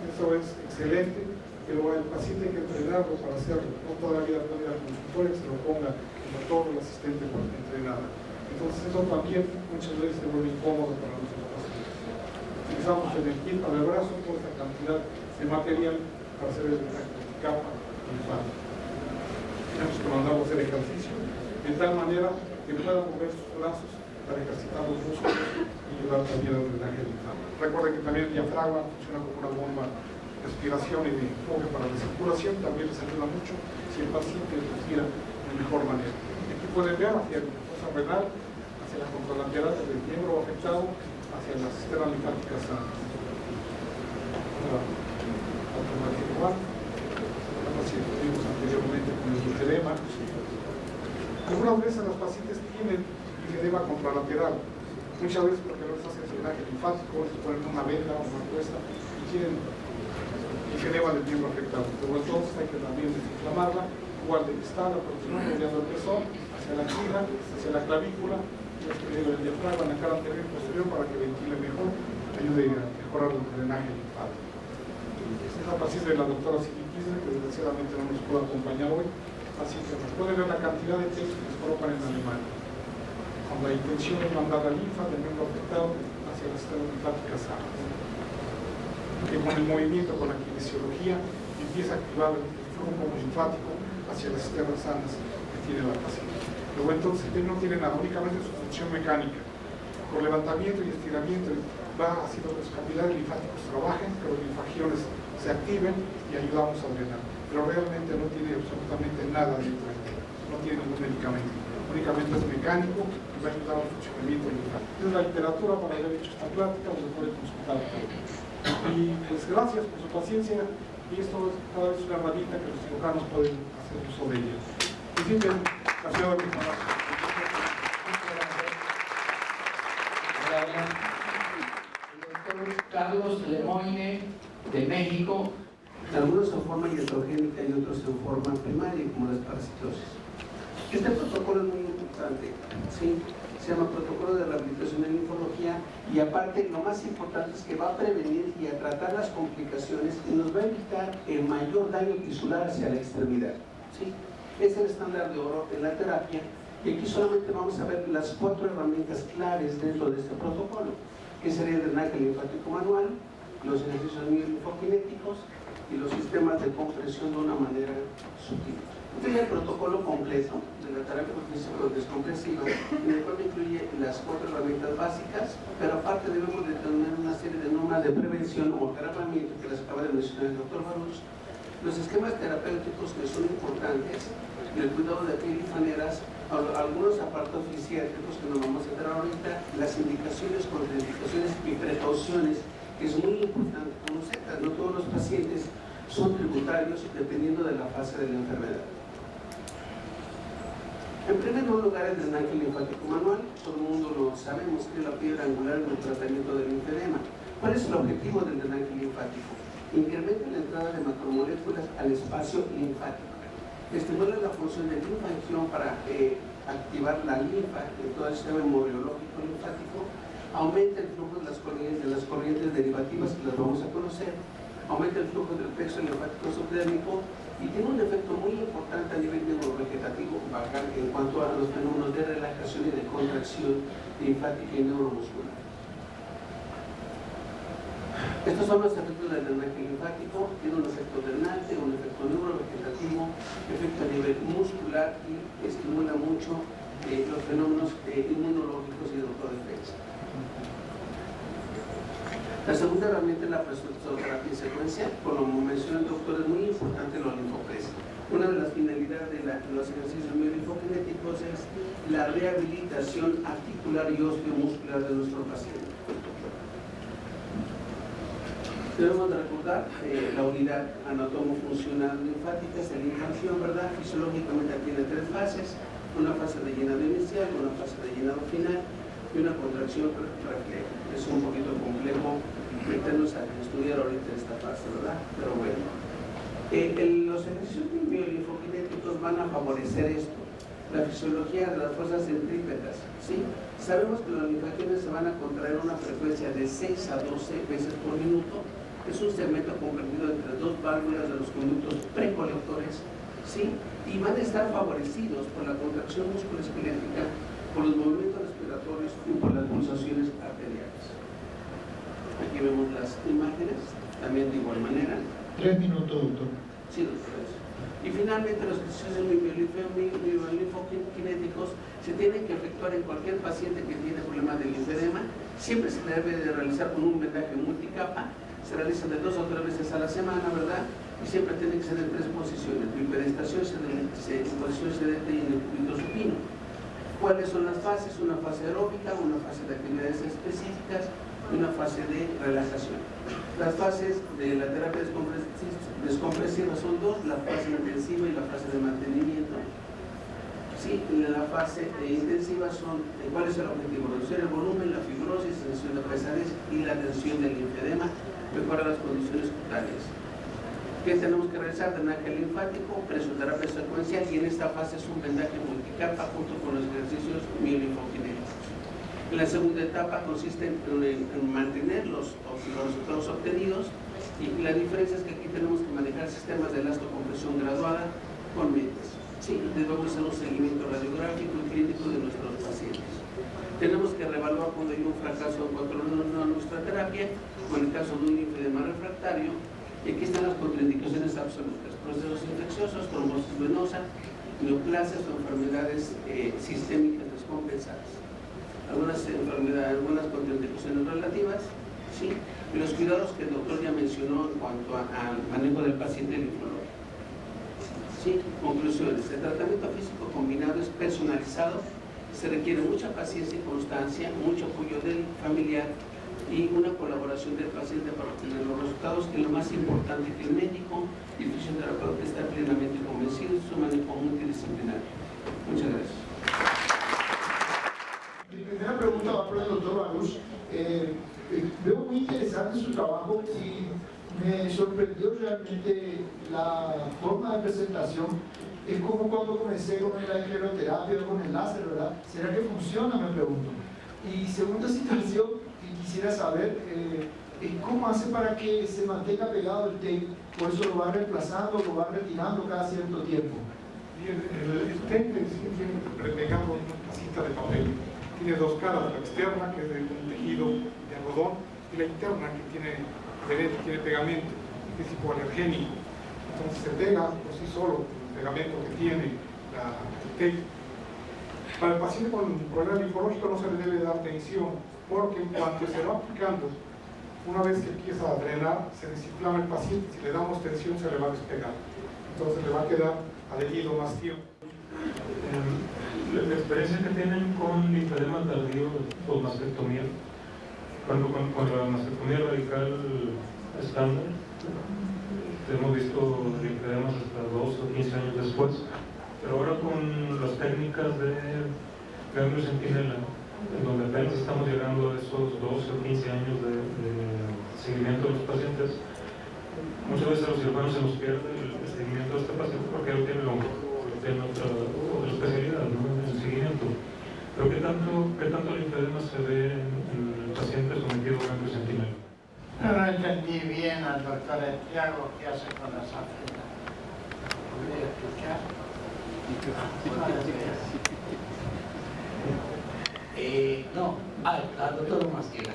Eso es excelente, pero el paciente hay que entrenarlo para hacerlo. No toda la vida puede ir al consultorio que se lo ponga el doctor o el asistente entrenado. Entonces eso también muchas veces se vuelve incómodo para nuestros pacientes. Utilizamos en el kit para el brazo toda esta cantidad de material para hacer el drenaje multicapa linfático. Tenemos que mandarlo a hacer ejercicio de tal manera que pueda mover sus brazos para ejercitar los músculos y ayudar también al drenaje linfático. Recuerden que también el diafragma funciona como una bomba de respiración y de empuje para la circulación, también les ayuda mucho si el paciente respira de mejor manera. Aquí pueden ver hacia la fosa renal, hacia la contralateral del miembro afectado, hacia las cisternas linfáticas sanas. La paciente vimos anteriormente con el linfedema. Algunas veces los pacientes tienen linfedema contralateral, muchas veces porque no les hacen el drenaje linfático, les ponen una venda o una cuesta y tienen linfedema del miembro afectado. Pero entonces hay que también desinflamarla, igual de distal, aproximadamente rodeando el pezón, hacia la axila, hacia la clavícula, y el diafragma en la cara anterior y posterior para que ventile mejor, ayude a mejorar el drenaje linfático. Esta es la paciente de la doctora Siliquiza, que desgraciadamente no nos pudo acompañar hoy, así que nos pueden ver la cantidad de textos que se colocan en alemán. Con la intención de mandar la linfa del miembro afectado hacia las cisternas linfáticas sanas. Que con el movimiento, con la kinesiología, empieza a activar el flujo linfático hacia las cisternas sanas que tiene la paciente. Luego entonces no tiene nada, únicamente su función mecánica. Por levantamiento y estiramiento va haciendo que los capilares linfáticos trabajen, que los linfagiones se activen y ayudamos a drenar. Pero realmente no tiene absolutamente nada dentro de él, no tiene ningún medicamento. Únicamente es mecánico y va a ayudar al funcionamiento linfático. Es la literatura para haber hecho esta plática, donde puede consultar todo. Y pues gracias por su paciencia, y esto es cada vez una herramienta que los cirujanos pueden hacer uso de ella. Y siempre la ciudad de México. El doctor Carlos Lemoine, de México. Algunos en forma iatrogénica y otros en forma primaria, como las parasitosis. Este protocolo es muy importante, ¿sí? Se llama protocolo de rehabilitación en linfología, y aparte lo más importante es que va a prevenir y a tratar las complicaciones y nos va a evitar el mayor daño tisular hacia la extremidad, ¿sí? Es el estándar de oro en la terapia, y aquí solamente vamos a ver las 4 herramientas claves dentro de este protocolo, que sería el drenaje linfático manual, los ejercicios linfokinéticos y los sistemas de compresión de una manera sutil. Este es el protocolo completo de la terapia descompresiva, en el cual incluye las 4 herramientas básicas, pero aparte debemos de tener una serie de normas de prevención o tratamiento que les acaba de mencionar el doctor Baruch, los esquemas terapéuticos que son importantes, el cuidado de piel y faneras, algunos apartados fisiátricos que nos vamos a entrar ahorita, las indicaciones, contraindicaciones y precauciones, que es muy importante conocer. No todos los pacientes son tributarios dependiendo de la fase de la enfermedad. En primer lugar, el drenaje linfático manual, todo el mundo lo sabemos, que es la piedra angular del tratamiento del linfedema. ¿Cuál es el objetivo del drenaje linfático? Incrementa la entrada de macromoléculas al espacio linfático. Estimula la función de linfangión para activar la linfa en todo el sistema hemorreológico linfático, aumenta el flujo de las corrientes derivativas, que las vamos a conocer, aumenta el flujo del plexo linfático subdérmico y tiene un efecto muy importante a nivel neurovegetativo en cuanto a los fenómenos de relajación y de contracción linfática y neuromuscular. Estos son los efectos del drenaje linfático. Tiene un efecto drenante, un efecto neurovegetativo, efecto a nivel muscular y estimula mucho los fenómenos inmunológicos y de autodefensa. La segunda herramienta es la presurizadoterapia en secuencia. Como mencionó el doctor, es muy importante la linfopresa. Una de las finalidades de los ejercicios miolinfokinéticos es la rehabilitación articular y osteomuscular de nuestro paciente. Debemos de recordar la unidad anatomo-funcional linfática, es la linfación, ¿verdad? Fisiológicamente tiene tres fases: una fase de llenado inicial, una fase de llenado final y una contracción refleja. Es un poquito complejo meternos a estudiar ahorita esta fase, ¿verdad? Pero bueno, los ejercicios miolinfokinéticos van a favorecer esto, la fisiología de las fuerzas centrípetas, ¿sí? Sabemos que las linfacciones se van a contraer a una frecuencia de 6 a 12 veces por minuto. Es un segmento comprendido entre dos válvulas de los conductos precolectores, ¿sí? Y van a estar favorecidos por la contracción musculoesquelética, por los movimientos respiratorios y por las pulsaciones arteriales. Aquí vemos las imágenes, también de igual manera. 3 minutos, doctor. Sí, doctor. Y finalmente los ejercicios miolinfokinéticos se tienen que efectuar en cualquier paciente que tiene problemas de linfedema. Siempre se debe de realizar con un vendaje multicapa. Se realizan de 2 o 3 veces a la semana, ¿verdad? Y siempre tienen que ser en 3 posiciones: bipedestación, posición sedente y en el cúbito supino. ¿Cuáles son las fases? Una fase aeróbica, una fase de actividades específicas y una fase de relajación. Las fases de la terapia descompresiva son 2, la fase intensiva y la fase de mantenimiento. Sí, en la fase intensiva son, ¿cuál es el objetivo? Reducir el volumen, la fibrosis, sensación de pesadez y la tensión del linfedema, mejorar las condiciones cutáneas. ¿Qué tenemos que realizar? Drenaje linfático, presoterapia secuencial, y en esta fase es un vendaje multicapa junto con los ejercicios miolinfokinéticos. En la segunda etapa consiste en mantener los resultados obtenidos, y la diferencia es que aquí tenemos que manejar sistemas de elastocompresión graduada con metas. Sí, debemos hacer un seguimiento radiográfico y clínico de nuestros pacientes. Tenemos que reevaluar cuando hay un fracaso en cuanto a nuestra terapia, o en el caso de un linfedema refractario. Y aquí están las contraindicaciones absolutas: procesos infecciosos, trombosis venosa, neoplasias o enfermedades sistémicas descompensadas. Algunas enfermedades, algunas contraindicaciones relativas, ¿sí? Y los cuidados que el doctor ya mencionó en cuanto al manejo del paciente linfológico. ¿Sí? Conclusiones: el tratamiento físico combinado es personalizado, se requiere mucha paciencia y constancia, mucho apoyo del familiar y una colaboración del paciente para obtener los resultados, que es lo más importante, que el médico y el fisioterapeuta está plenamente convencido de su manejo multidisciplinario. Muchas gracias. Mi primera pregunta va por el doctor Baruch. Veo muy interesante su trabajo y me sorprendió realmente la forma de presentación. Es como cuando comencé con la escleroterapia o con el láser, ¿verdad? ¿Será que funciona? Me pregunto. Y segunda situación, quisiera saber cómo hace para que se mantenga pegado el tape. Por eso lo va reemplazando, lo va retirando cada cierto tiempo. Bien, el tape siempre pegamos una casita de papel. Tiene 2 caras: la externa, que es de un tejido de algodón, y la interna, que tiene pegamento, que es hipoalergénico. Entonces se pega por sí solo el pegamento que tiene el tape. Para el paciente con problema linfológico no se le debe dar tensión, porque en cuanto se va aplicando, una vez que empieza a drenar, se desinflama el paciente. Si le damos tensión, se le va a despegar. Entonces le va a quedar adherido más tiempo. La experiencia que tienen con linfedema tardío por mastectomía, cuando la mastectomía radical estándar, hemos visto linfedemas hasta 12 o 15 años después, pero ahora con las técnicas de ganglio centinela, en donde apenas estamos llegando a esos 12 o 15 años de seguimiento de los pacientes, muchas veces a los cirujanos se nos pierde el seguimiento de este paciente porque él tiene otra especialidad, ¿no?, en el seguimiento. Pero ¿qué tanto linfedema se ve en el paciente sometido a un cambio sentinela? No entendí bien al doctor Etiago qué hace con la safena. ¿Podría explicar? Al doctor Masquera.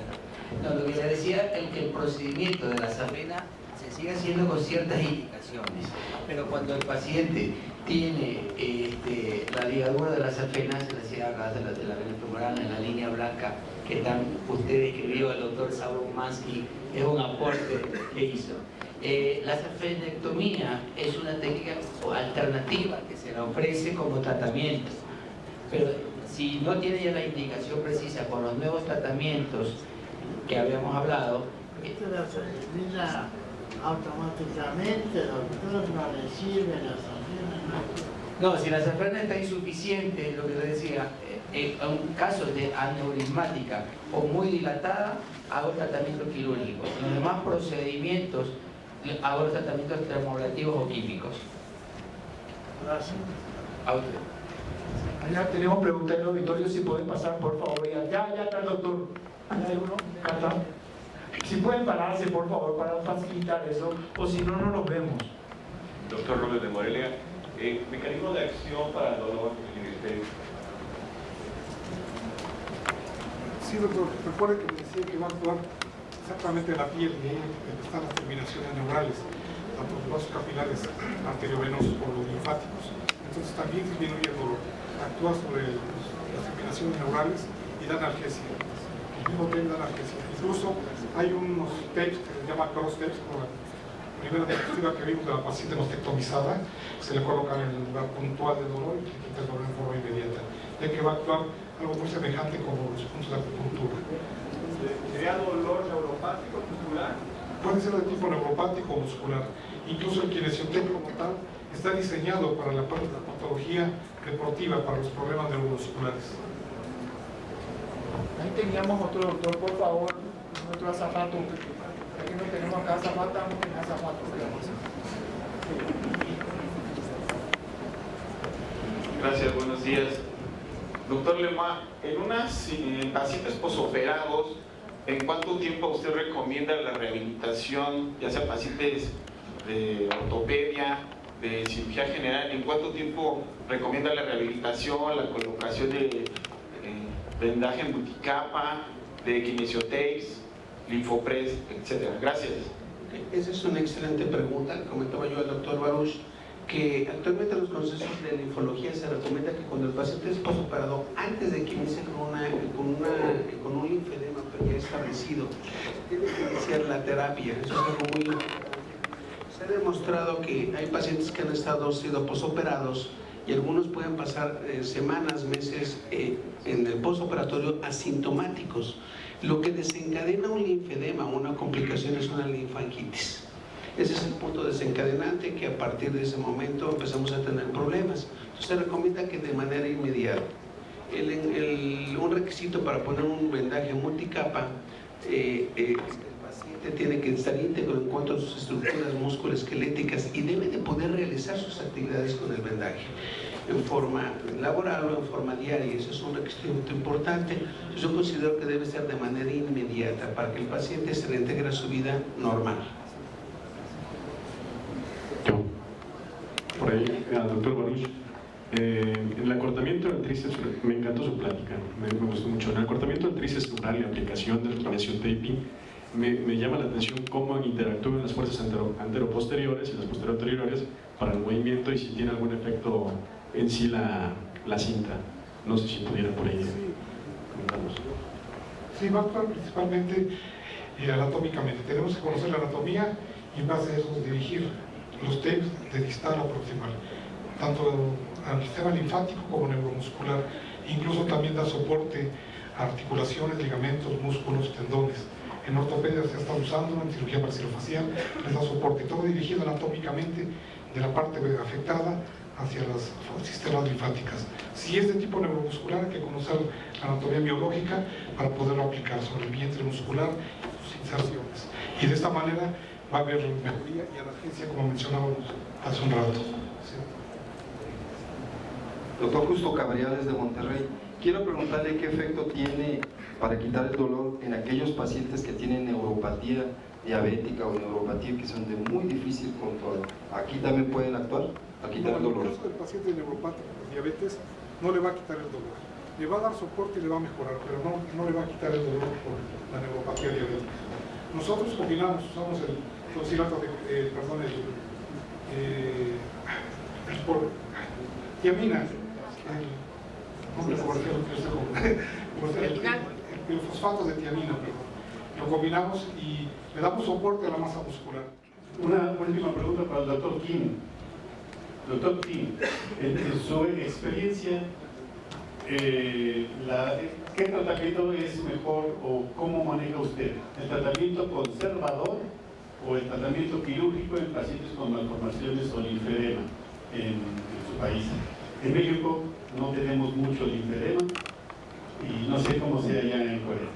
No, lo que le decía es que el procedimiento de la safena se sigue haciendo con ciertas indicaciones, pero cuando el paciente tiene la ligadura de la safena, se le hacía acá de la vena femoral en la línea blanca que usted escribió, el doctor Saúl Mansky, es un aporte que hizo. La safenectomía es una técnica alternativa que se la ofrece como tratamiento, pero si no tiene ya la indicación precisa con los nuevos tratamientos que habíamos hablado, ¿Esto se elimina automáticamente, doctor? ¿No le sirve la safena? no, si la safena está insuficiente, lo que le decía, en un caso de aneurismática o muy dilatada, hago tratamiento quirúrgico. En los demás procedimientos hago tratamientos termoablativos o químicos. Gracias. A usted. Allá tenemos preguntas en el auditorio, si pueden pasar, por favor. Ya está el doctor. ¿Hay alguno? Acá está. Si pueden pararse, por favor, para facilitar eso, o si no, no nos vemos. Doctor Robles de Morelia, mecanismo de acción para el dolor en el pecho. Sí, doctor, recuerde que me decía que va a actuar exactamente en la piel y ahí están las terminaciones neurales, tanto los vasos capilares arteriovenosos como los linfáticos. Entonces también disminuye el dolor. Actúa sobre las terminaciones neurales y da analgesia. El mismo tema da analgesia. Incluso hay unos tapes que se llaman cross tapes, por la primera diapositiva que vimos de la paciente nostectomizada, se le colocan en el lugar puntual del dolor y se quita el dolor en forma inmediata, ya que va a actuar algo muy semejante como los puntos de acupuntura. ¿Sería dolor neuropático muscular? Puede ser de tipo neuropático o muscular. Incluso el kinesiotape como tal está diseñado para la parte de la patología deportiva, para los problemas neuromusculares. Ahí teníamos otro doctor, por favor, otro azafato. Aquí no tenemos acá azafata, no tenemos azafato. Gracias, buenos días. Doctor Lemoine, en unas pacientes posoperados, ¿en cuánto tiempo usted recomienda la rehabilitación, ya sea pacientes de ortopedia, de cirugía general? ¿En cuánto tiempo recomienda la rehabilitación, la colocación de vendaje en multicapa, de kinesiotapes, linfopres, etcétera? Gracias. Esa es una excelente pregunta. Comentaba yo al doctor Baruch que actualmente en los consensos de linfología se recomienda que cuando el paciente es posoperado, antes de que inicie con un linfedema pero ya establecido, tiene que iniciar la terapia. Eso es algo muy importante. Se ha demostrado que hay pacientes que han sido posoperados y algunos pueden pasar semanas, meses en el posoperatorio asintomáticos. Lo que desencadena un linfedema o una complicación es una linfangitis. Ese es el punto desencadenante, que a partir de ese momento empezamos a tener problemas. Entonces se recomienda que de manera inmediata. Un requisito para poner un vendaje multicapa, el paciente tiene que estar íntegro en cuanto a sus estructuras musculoesqueléticas y debe de poder realizar sus actividades con el vendaje en forma laboral o en forma diaria. Eso es un requisito importante. Yo considero que debe ser de manera inmediata para que el paciente se reintegre a su vida normal. Por ahí, al doctor Baruch, en el acortamiento del tríceps, me encantó su plática, me gustó mucho. En el acortamiento del tríceps neural y la aplicación del kinesiotaping, me llama la atención cómo interactúan las fuerzas anteroposteriores y las posteriores para el movimiento y si tiene algún efecto en sí la cinta. No sé si pudiera por ahí comentarnos. Sí, va a actuar principalmente anatómicamente. Tenemos que conocer la anatomía y en base a eso dirigir los tapes de distal a proximal, tanto al sistema linfático como neuromuscular. Incluso también da soporte a articulaciones, ligamentos, músculos, tendones. En ortopedia se está usando, en cirugía maxilofacial les da soporte, todo dirigido anatómicamente de la parte afectada hacia las sistemas linfáticas. Si es de tipo neuromuscular, hay que conocer la anatomía biológica para poderlo aplicar sobre el vientre muscular y sus inserciones. Y de esta manera va a haber mejoría y analgesia, como mencionábamos hace un rato. Doctor Justo Cabriales de Monterrey, Quiero preguntarle qué efecto tiene para quitar el dolor en aquellos pacientes que tienen neuropatía diabética o neuropatía que son de muy difícil control. ¿Aquí también pueden actuar a quitar el dolor? En el caso del paciente neuropático con diabetes, no le va a quitar el dolor. Le va a dar soporte y le va a mejorar, pero no le va a quitar el dolor por la neuropatía diabética. Nosotros combinamos, usamos el toxilato por tiamina, el fosfato de tiamina, perdón. Lo combinamos y le damos soporte a la masa muscular. Una última pregunta para el doctor Kim. Doctor Kim, en su experiencia, ¿qué tratamiento es mejor o cómo maneja usted? ¿El tratamiento conservador o el tratamiento quirúrgico en pacientes con malformaciones o linfedema en su país? En México no tenemos mucho linfedema y no sé cómo sea allá en Corea.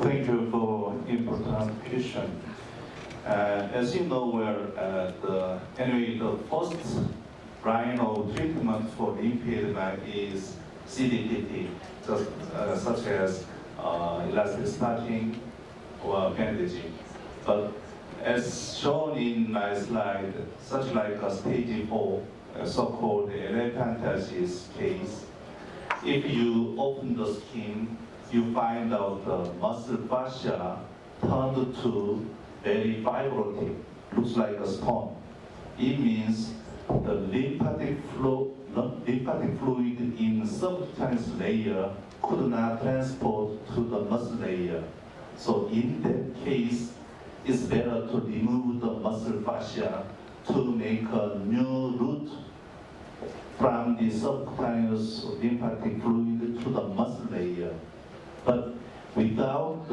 Thank you for important question. As you know, the first line of treatment for lymphedema is CDTT, such as elastostatin or bandaging. But as shown in my slide, such like a stage 4, so-called elephantiasis case, if you open the skin, you find out the muscle fascia turned to very fibrotic, looks like a stone. It means the lymphatic fluid in subcutaneous layer could not transport to the muscle layer. So in that case, it's better to remove the muscle fascia to make a new route from the subcutaneous lymphatic fluid to the muscle layer. But without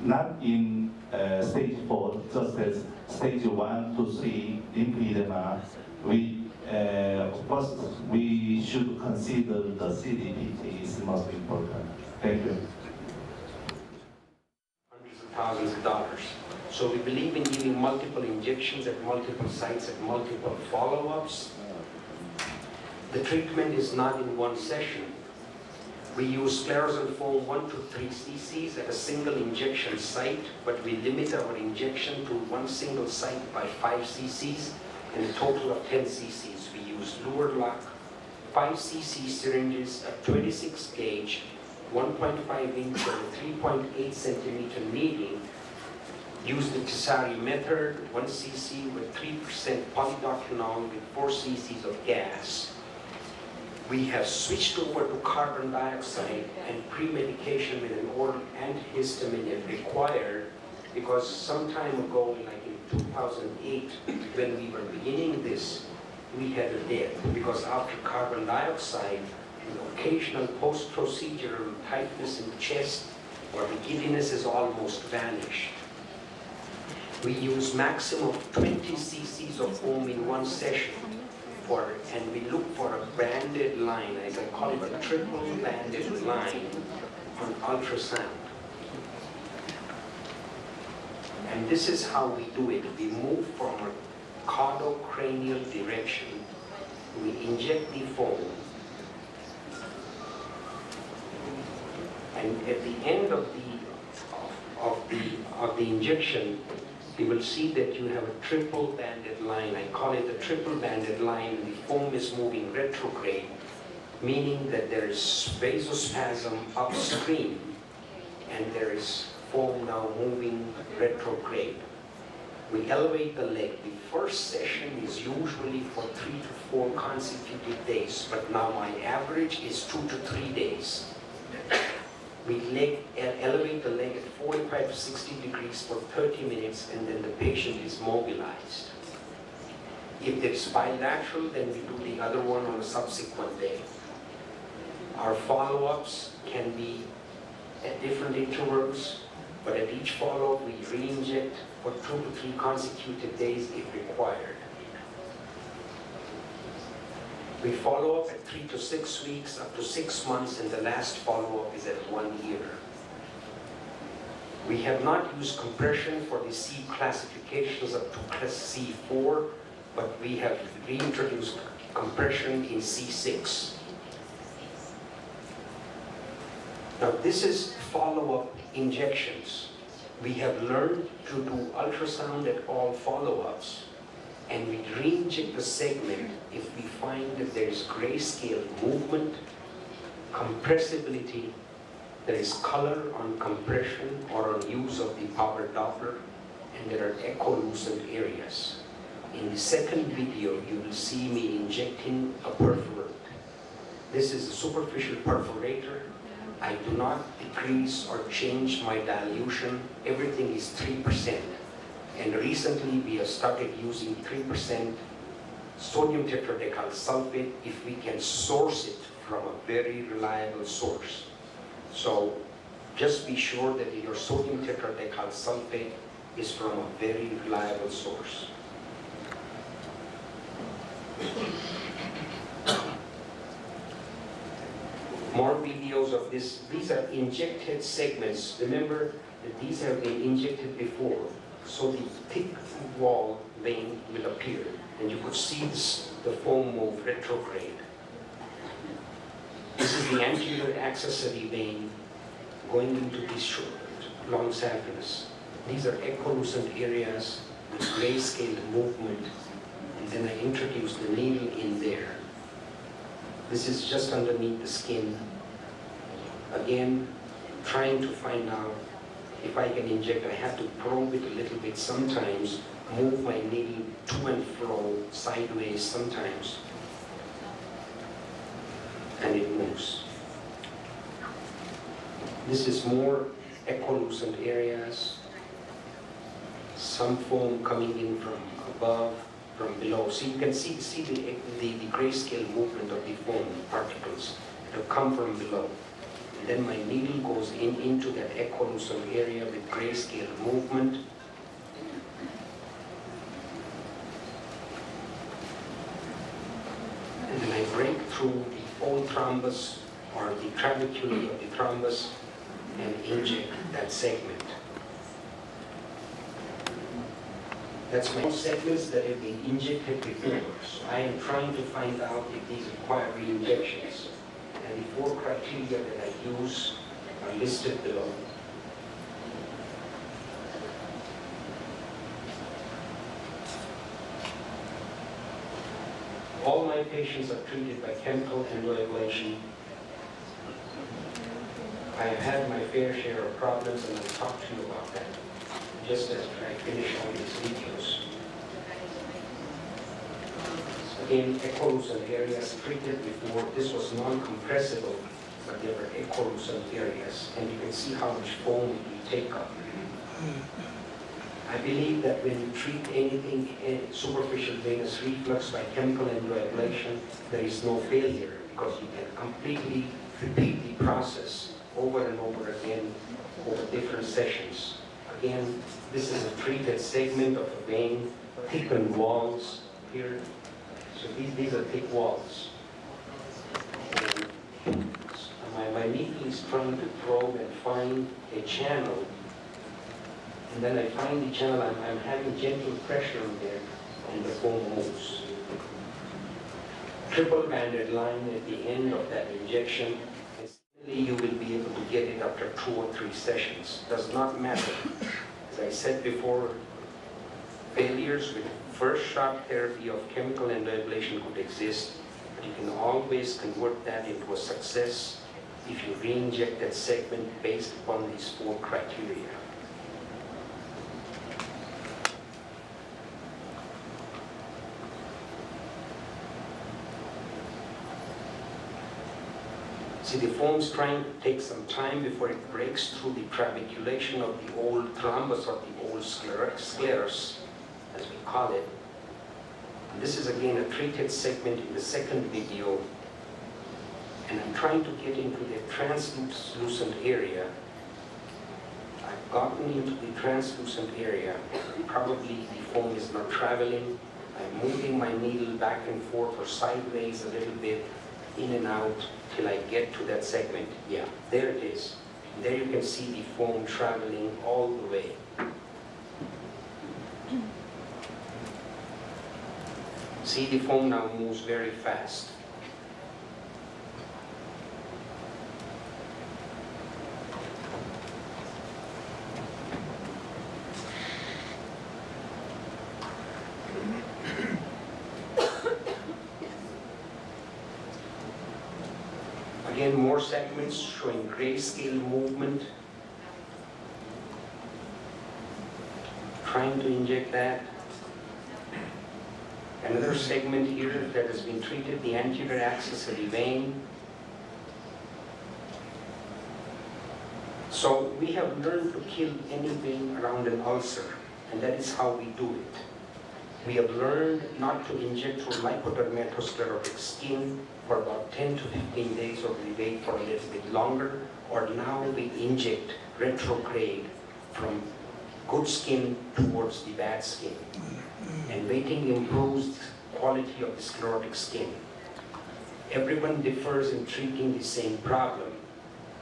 not in stage 4, just as stage 1 to 3 lymphedema, first we should consider the CDTT is most important. Thank you. Hundreds of thousands of dollars. So we believe in giving multiple injections at multiple sites at multiple follow-ups. The treatment is not in one session. We use sclerosant foam 1 to 3 cc's at a single injection site, but we limit our injection to one single site by 5 cc's and a total of 10 cc's. We use Luer-Lok 5 cc syringes at 26 gauge, 1.5 inch and 3.8 centimeter needle. Use the Tesari method, 1 cc with 3% polydoquinone with 4 cc's of gas. We have switched over to carbon dioxide and pre-medication with an oral antihistamine if required, because some time ago, like in 2008, when we were beginning this, we had a death, because after carbon dioxide, an occasional post-procedural tightness in the chest or the giddiness has almost vanished. We use maximum of 20 cc's of foam in one session. And we look for a banded line, as I call it, a triple banded line on ultrasound. And this is how we do it. We move from a caudocranial direction. We inject the foam. And at the end of the injection, you will see that you have a triple banded line. I call it a triple banded line. The foam is moving retrograde, meaning that there is vasospasm upstream and there is foam now moving retrograde. We elevate the leg. The first session is usually for 3 to 4 consecutive days, but now my average is 2 to 3 days. We elevate the leg at 45 to 60 degrees for 30 minutes, and then the patient is mobilized. If there's bilateral, then we do the other one on a subsequent day. Our follow-ups can be at different intervals, but at each follow-up we re-inject for 2 to 3 consecutive days if required. We follow up at 3 to 6 weeks, up to 6 months, and the last follow-up is at 1 year. We have not used compression for the C classifications up to class C4, but we have reintroduced compression in C6. Now this is follow-up injections. We have learned to do ultrasound at all follow-ups, and we re-inject the segment if we find that there is grayscale movement, compressibility, there is color on compression or on use of the power Doppler, and there are echolucent areas. In the second video, you will see me injecting a perforant. This is a superficial perforator. I do not decrease or change my dilution. Everything is 3%. And recently, we have started using 3% sodium tetradecyl sulfate if we can source it from a very reliable source. So just be sure that your sodium tetradecyl sulfate is from a very reliable source. More videos of this. These are injected segments. Remember that these have been injected before, so the thick wall vein will appear, and you could see this, the foam move retrograde. This is the anterior accessory vein going into this short, long saphenous. These are echolucent areas with grayscale movement, and then I introduce the needle in there. This is just underneath the skin. Again, trying to find out if I can inject. I have to probe it a little bit sometimes, move my needle to and fro, sideways sometimes, and it moves. This is more echolucent areas, some foam coming in from above, from below. So you can see the grayscale movement of the foam particles that have come from below. And then my needle goes into that echolucent area with grayscale movement. And then I break through the old thrombus or the trabeculae of the thrombus and inject that segment. That's my segments that have been injected before. So I am trying to find out if these require re-injections. And the 4 criteria that I use are listed below. All my patients are treated by chemical endoablation. I have had my fair share of problems, and I'll talk to you about that just as I finish all these videos. Again, echolucent areas treated before. This was non-compressible, but there were echolucent areas, and you can see how much foam you take up. I believe that when you treat anything in superficial venous reflux by chemical endoablation, there is no failure, because you can completely repeat the process over and over again over different sessions. Again, this is a treated segment of a vein, thickened walls here. So these are thick walls. And my needle is trying to probe and find a channel. And then I find the channel, I'm having gentle pressure in there, and the foam moves. Triple banded line at the end of that injection. You will be able to get it after 2 or 3 sessions. Does not matter. As I said before, failures with first shot therapy of chemical endoablation could exist, but you can always convert that into a success if you re-inject that segment based upon these 4 criteria. See, the foam's trying to take some time before it breaks through the trabeculation of the old thrombus or the old sclerus, as we call it. And this is again a treated segment in the second video. And I'm trying to get into the translucent area. I've gotten into the translucent area. Probably the foam is not traveling. I'm moving my needle back and forth or sideways a little bit, in and out, till I get to that segment. Yeah, there it is. There you can see the foam traveling all the way. See, the foam now moves very fast. Again, more segments showing grayscale movement. Trying to inject that. Another segment here that has been treated, the anterior axis of the vein. So we have learned to kill any vein around an ulcer, and that is how we do it. We have learned not to inject through lipodermatosclerotic skin for about 10 to 15 days, or we wait for a little bit longer, or now we inject retrograde from good skin towards the bad skin. And waiting improves quality of the sclerotic skin. Everyone differs in treating the same problem.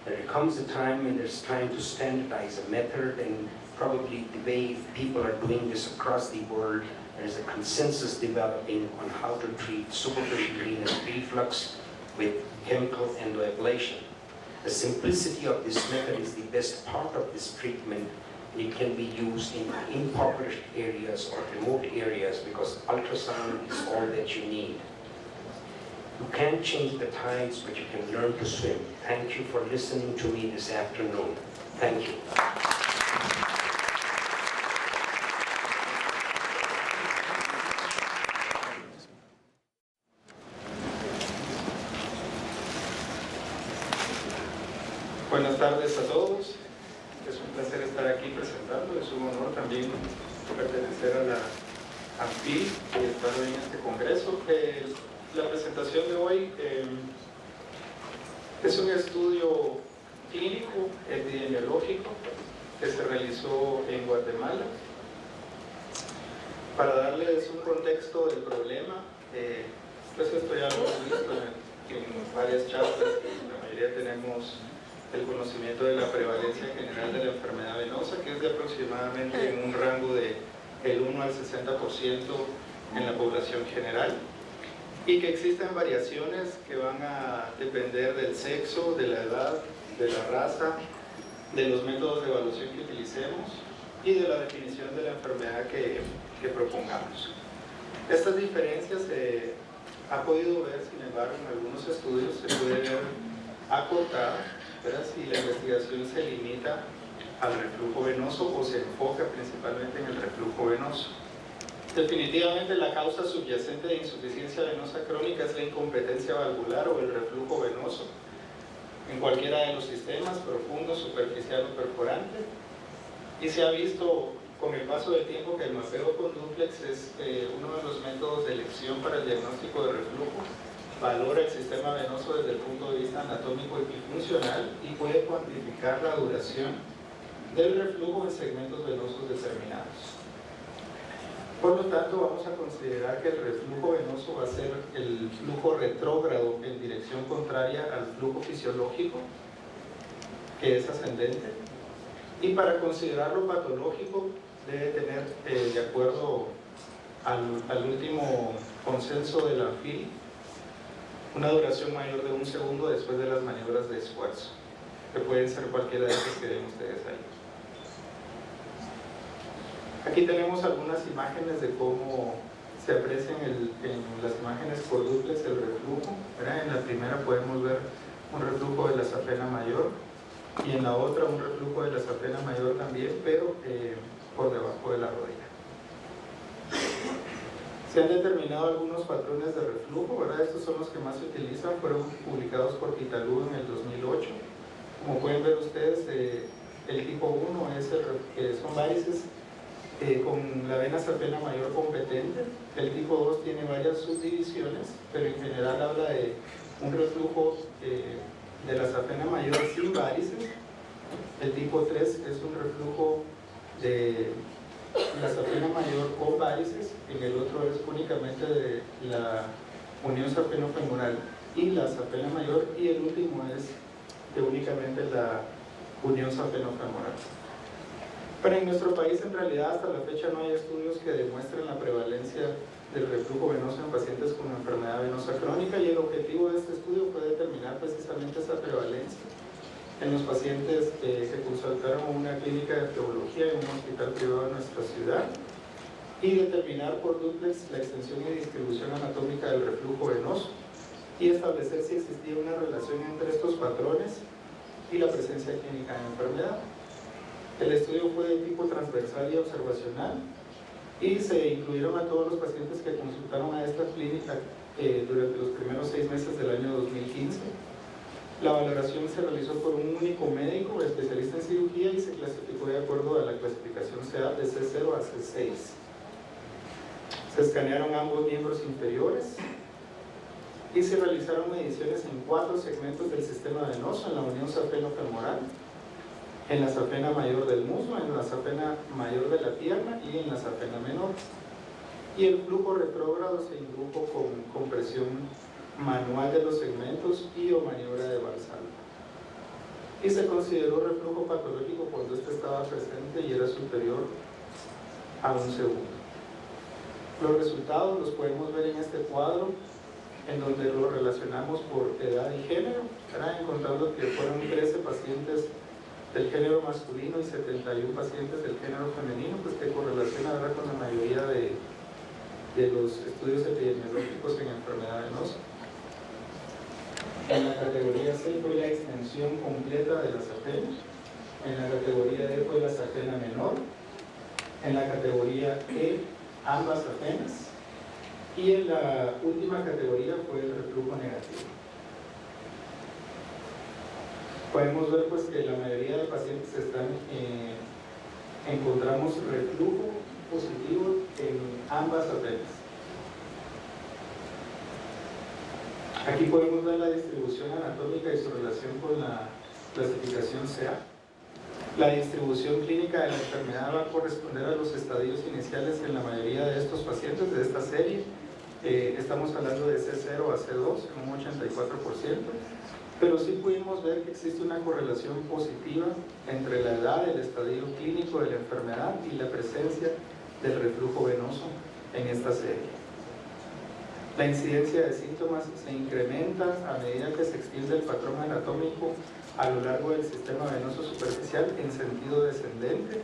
There comes a time when there's trying to standardize a method, and probably the way people are doing this across the world, there's a consensus developing on how to treat superficial venous reflux with chemical endoablation. The simplicity of this method is the best part of this treatment. It can be used in impoverished areas or remote areas because ultrasound is all that you need. You can't change the tides, but you can learn to swim. Thank you for listening to me this afternoon. Thank you. Buenas tardes a todos. Es un placer estar aquí presentando. Es un honor también pertenecer a la ANFIL y estar hoy en este congreso. La presentación de hoy es un estudio clínico epidemiológico que se realizó en Guatemala. Para darles un contexto del problema, pues esto ya lo hemos visto en varias charlas, la mayoría tenemos el conocimiento de la prevalencia general de la enfermedad venosa, que es de aproximadamente en un rango de el 1 al 60% en la población general, y que existen variaciones que van a depender del sexo, de la edad, de la raza, de los métodos de evaluación que utilicemos y de la definición de la enfermedad que propongamos. Estas diferencias se ha podido ver, sin embargo, en algunos estudios se puede ver acotada, ¿verdad? Si la investigación se limita al reflujo venoso o se enfoca principalmente en el reflujo venoso. Definitivamente la causa subyacente de insuficiencia venosa crónica es la incompetencia valvular o el reflujo venoso en cualquiera de los sistemas, profundo, superficial o perforante, y se ha visto con el paso del tiempo que el mapeo con dúplex es uno de los métodos de elección para el diagnóstico de reflujo. Valora el sistema venoso desde el punto de vista anatómico y funcional y puede cuantificar la duración del reflujo en segmentos venosos determinados. Por lo tanto, vamos a considerar que el reflujo venoso va a ser el flujo retrógrado en dirección contraria al flujo fisiológico, que es ascendente. Y para considerarlo patológico, debe tener, de acuerdo al último consenso de la ANFIL, una duración mayor de 1 segundo después de las maniobras de esfuerzo, que pueden ser cualquiera de estas que ven ustedes ahí. Aquí tenemos algunas imágenes de cómo se aprecian en las imágenes por dúplex el reflujo, ¿verdad? En la primera podemos ver un reflujo de la safena mayor y en la otra un reflujo de la safena mayor también, pero por debajo de la rodilla. Se han determinado algunos patrones de reflujo, ¿verdad? Estos son los que más se utilizan, fueron publicados por Pitalú en el 2008. Como pueden ver ustedes, el tipo 1 es son varices con la vena safena mayor competente. El tipo 2 tiene varias subdivisiones, pero en general habla de un reflujo de la safena mayor sin varices. El tipo 3 es un reflujo de la safena mayor con varices, en el otro es únicamente de la unión safenofemoral y la safena mayor, y el último es de únicamente la unión safenofemoral. Pero en nuestro país en realidad hasta la fecha no hay estudios que demuestren la prevalencia del reflujo venoso en pacientes con enfermedad venosa crónica, y el objetivo de este estudio fue determinar precisamente esa prevalencia en los pacientes que consultaron una clínica de arqueología en un hospital privado de nuestra ciudad, y determinar por dúplex la extensión y distribución anatómica del reflujo venoso y establecer si existía una relación entre estos patrones y la presencia clínica de la enfermedad. El estudio fue de tipo transversal y observacional, y se incluyeron a todos los pacientes que consultaron a esta clínica durante los primeros 6 meses del año 2015. La valoración se realizó por un único médico especialista en cirugía y se clasificó de acuerdo a la clasificación CEDAP de C0 a C6. Se escanearon ambos miembros inferiores y se realizaron mediciones en 4 segmentos del sistema venoso, en la unión safenofemoral, en la safena mayor del muslo, en la safena mayor de la pierna y en la safena menor. Y el flujo retrógrado se indujo con compresión manual de los segmentos y o maniobra de Valsalva. Y se consideró reflujo patológico cuando este estaba presente y era superior a 1 segundo. Los resultados los podemos ver en este cuadro, en donde lo relacionamos por edad y género, encontrando que fueron 13 pacientes del género masculino y 71 pacientes del género femenino, pues que correlaciona con la mayoría de los estudios epidemiológicos en enfermedad venosa. En la categoría C fue la extensión completa de la safena, en la categoría D fue la safena menor, en la categoría E ambas safenas, y en la última categoría fue el reflujo negativo. Podemos ver pues que la mayoría de pacientes encontramos reflujo positivo en ambas safenas. Aquí podemos ver la distribución anatómica y su relación con la clasificación CA. La distribución clínica de la enfermedad va a corresponder a los estadios iniciales en la mayoría de estos pacientes de esta serie. Estamos hablando de C0 a C2 en un 84%, pero sí pudimos ver que existe una correlación positiva entre la edad, el estadio clínico de la enfermedad y la presencia del reflujo venoso en esta serie. La incidencia de síntomas se incrementa a medida que se extiende el patrón anatómico a lo largo del sistema venoso superficial en sentido descendente.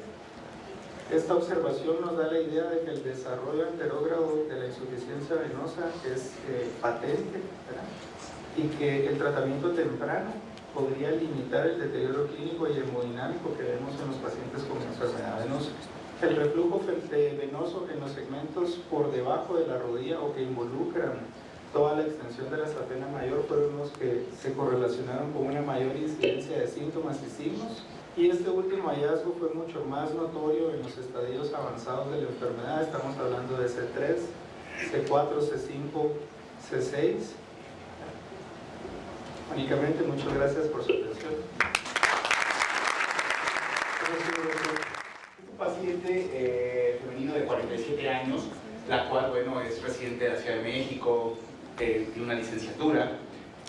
Esta observación nos da la idea de que el desarrollo anterógrado de la insuficiencia venosa es patente, ¿verdad? Y que el tratamiento temprano podría limitar el deterioro clínico y hemodinámico que vemos en los pacientes con enfermedad venosa. El reflujo venoso en los segmentos por debajo de la rodilla o que involucran toda la extensión de la safena mayor fueron los que se correlacionaron con una mayor incidencia de síntomas y signos, y este último hallazgo fue mucho más notorio en los estadios avanzados de la enfermedad. Estamos hablando de C3, C4, C5, C6. Únicamente, muchas gracias por su atención. Un paciente femenino de 47 años, la cual, bueno, es residente de la Ciudad de México, tiene una licenciatura.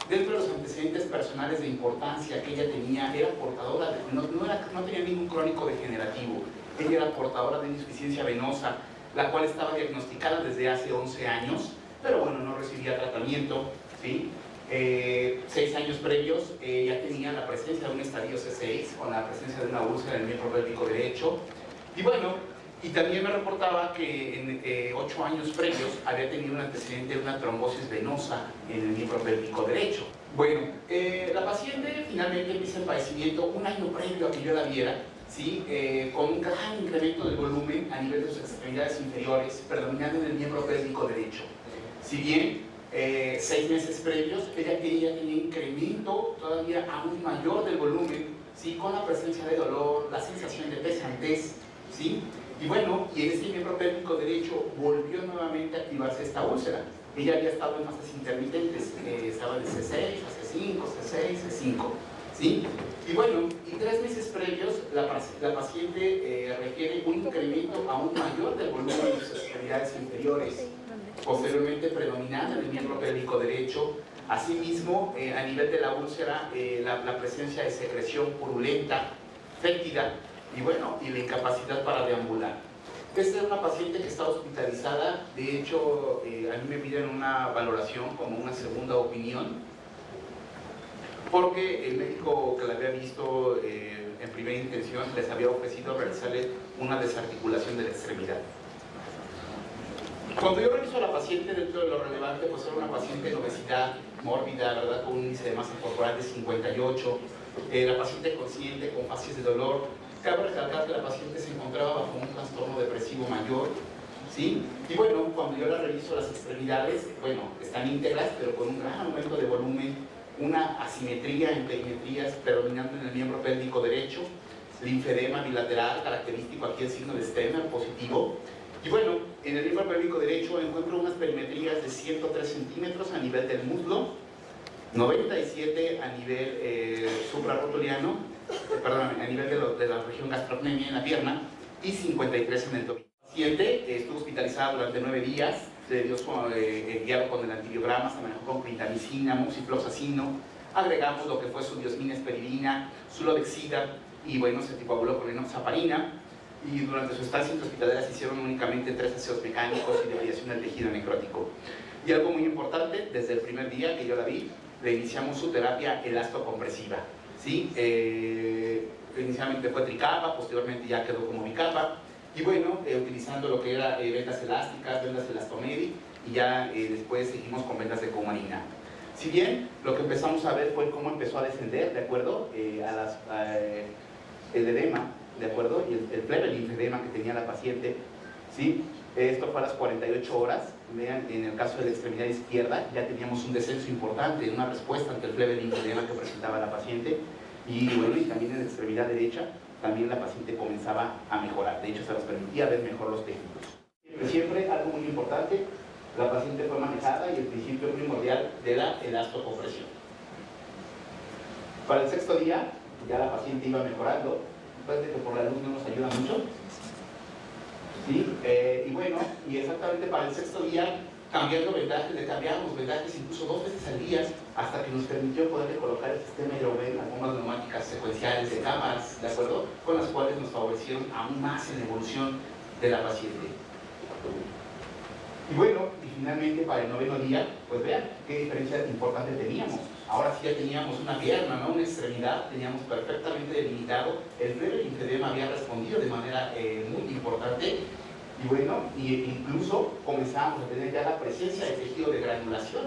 Dentro de los antecedentes personales de importancia que ella tenía, era portadora, no tenía ningún crónico degenerativo. Ella era portadora de insuficiencia venosa, la cual estaba diagnosticada desde hace 11 años, pero bueno, no recibía tratamiento, ¿sí? 6 años previos ya tenía la presencia de un estadio C6 con la presencia de una úlcera en el miembro pélvico derecho, y bueno, y también me reportaba que en 8 años previos había tenido un antecedente de una trombosis venosa en el miembro pélvico derecho. Bueno, la paciente finalmente empieza el padecimiento un año previo a que yo la viera, ¿sí? Con un gran incremento del volumen a nivel de sus extremidades inferiores, predominando en el miembro pélvico derecho. Si bien 6 meses previos, ella tenía incremento todavía aún mayor del volumen, ¿sí? Con la presencia de dolor, la sensación de pesantez, ¿sí? Y bueno, y en ese miembro pélvico derecho volvió nuevamente a activarse esta úlcera. Ella había estado en fases intermitentes, estaba de C6 a C5, C6, C5, ¿sí? Y bueno, y 3 meses previos, la paciente refiere un incremento aún mayor del volumen de sus extremidades inferiores, posteriormente predominando en el miembro pélvico derecho, Asimismo, a nivel de la úlcera, la presencia de secreción purulenta, fétida, y bueno, y la incapacidad para deambular. Esta es una paciente que está hospitalizada. De hecho, a mí me piden una valoración como una segunda opinión, porque el médico que la había visto en primera intención les había ofrecido realizarle una desarticulación de la extremidad. Cuando yo reviso a la paciente, dentro de lo relevante, pues era una paciente en obesidad mórbida, ¿verdad?, con un índice de masa corporal de 58, la paciente consciente, con fases de dolor. Cabe recalcar que la paciente se encontraba bajo un trastorno depresivo mayor, ¿sí? Y bueno, cuando yo la reviso las extremidades, bueno, están íntegras, pero con un gran aumento de volumen, una asimetría en perimetrías predominando en el miembro pélvico derecho, linfedema bilateral, característico aquí el signo de Stemmer positivo. Y bueno, en el miembro pélvico derecho encuentro unas perimetrías de 103 centímetros a nivel del muslo, 97 a nivel suprarrotuliano, perdón, a nivel de la región gastrocnemia en la pierna, y 53 en el tobillo. El paciente estuvo hospitalizada durante 9 días, se dio guiado con el antibiograma, se manejó con clindamicina, moxifloxacino, agregamos lo que fue su diosmina esperidina, su lodexida, y bueno, se anticoaguló con enoxaparina. Y durante su estancia intrahospitalaria se hicieron únicamente 3 aseos mecánicos y deviación del tejido necrótico. Y algo muy importante, desde el primer día que yo la vi, le iniciamos su terapia elastocompresiva, ¿sí? Inicialmente fue tricapa, posteriormente ya quedó como bicapa, y bueno, utilizando lo que era vendas elásticas, vendas elastomedi, y ya después seguimos con vendas de coumarina. Si bien lo que empezamos a ver fue cómo empezó a descender, ¿de acuerdo?, el edema, ¿de acuerdo?, y el plebe linfedema que tenía la paciente, ¿sí? Esto fue a las 48 horas. Vean, en el caso de la extremidad izquierda ya teníamos un descenso importante, una respuesta ante el plebe linfedema que presentaba la paciente, y bueno, y también en la extremidad derecha también la paciente comenzaba a mejorar. De hecho, se nos permitía ver mejor los tejidos. Siempre algo muy importante, la paciente fue manejada y el principio primordial de la elastocompresión. Para el 6º día ya la paciente iba mejorando. Parece que por la luz no nos ayuda mucho, ¿sí? Y bueno, y exactamente para el 6º día, cambiando vendajes, le cambiamos vendajes incluso 2 veces al día, hasta que nos permitió poderle colocar el sistema hidroven, las bombas neumáticas secuenciales de cámaras, ¿de acuerdo?, con las cuales nos favorecieron aún más en la evolución de la paciente. Y bueno, y finalmente para el 9º día, pues vean qué diferencia importante teníamos. Ahora sí ya teníamos una pierna, ¿no?, una extremidad, teníamos perfectamente delimitado, el plebe linfedema había respondido de manera muy importante, y bueno, incluso comenzamos a tener ya la presencia de tejido de granulación.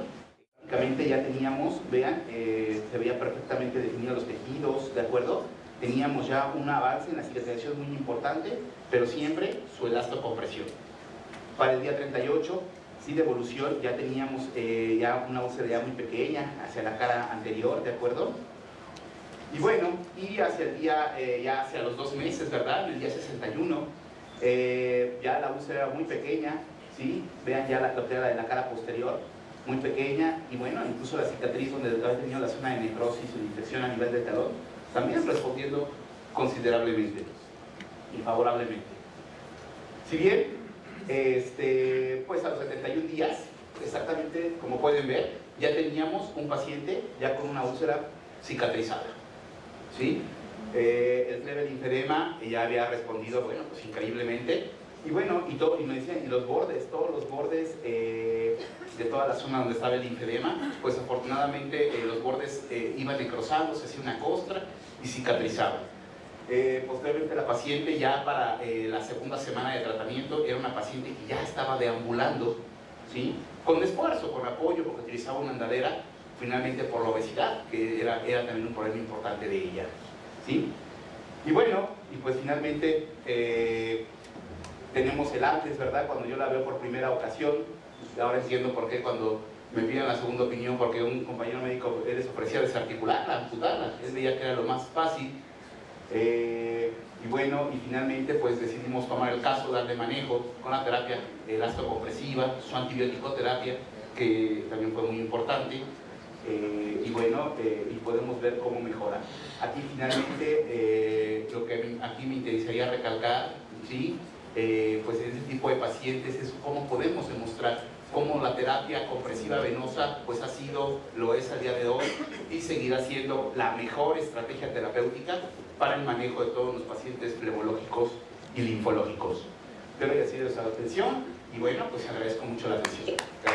Prácticamente ya teníamos, vean, se veía perfectamente definidos los tejidos, ¿de acuerdo? Teníamos ya un avance en la cicatrización muy importante, pero siempre su elastocompresión. Para el día 38, sí, de evolución, ya teníamos ya una úlcera muy pequeña hacia la cara anterior, ¿de acuerdo? Y bueno, y hacia el día, ya hacia los 2 meses, ¿verdad?, en el día 61, ya la úlcera era muy pequeña, ¿sí? Vean ya la que era de la cara posterior, muy pequeña, y bueno, incluso la cicatriz donde había tenido la zona de necrosis o infección a nivel del talón, también respondiendo considerablemente y favorablemente. Si bien, pues a los 71 días, exactamente como pueden ver, ya teníamos un paciente ya con una úlcera cicatrizada, ¿sí? El plebe linfedema ya había respondido, bueno, pues increíblemente, y bueno, y me decían, y los bordes, todos los bordes de toda la zona donde estaba el linfedema, pues afortunadamente los bordes iban necrosando, se hacía una costra y cicatrizaban. Posteriormente la paciente ya para la 2ª semana de tratamiento era una paciente que ya estaba deambulando, ¿sí?, con esfuerzo, con apoyo, porque utilizaba una andadera, finalmente por la obesidad, que era también un problema importante de ella, ¿sí? Y bueno, y pues finalmente tenemos el antes, ¿verdad?, cuando yo la veo por primera ocasión. Ahora entiendo por qué cuando me piden la segunda opinión, porque un compañero médico les ofrecía desarticularla, amputarla, él veía que era lo más fácil. Y bueno, y finalmente pues decidimos tomar el caso, darle manejo con la terapia elastocompresiva, su antibiótico-terapia, que también fue muy importante, y bueno, y podemos ver cómo mejora. Aquí finalmente lo que aquí me interesaría recalcar, ¿sí?, pues en este tipo de pacientes es cómo podemos demostrar cómo la terapia compresiva venosa pues ha sido, lo es al día de hoy y seguirá siendo la mejor estrategia terapéutica para el manejo de todos los pacientes flemológicos y linfológicos. Espero que haya sido de su atención y bueno, pues agradezco mucho la atención. Gracias.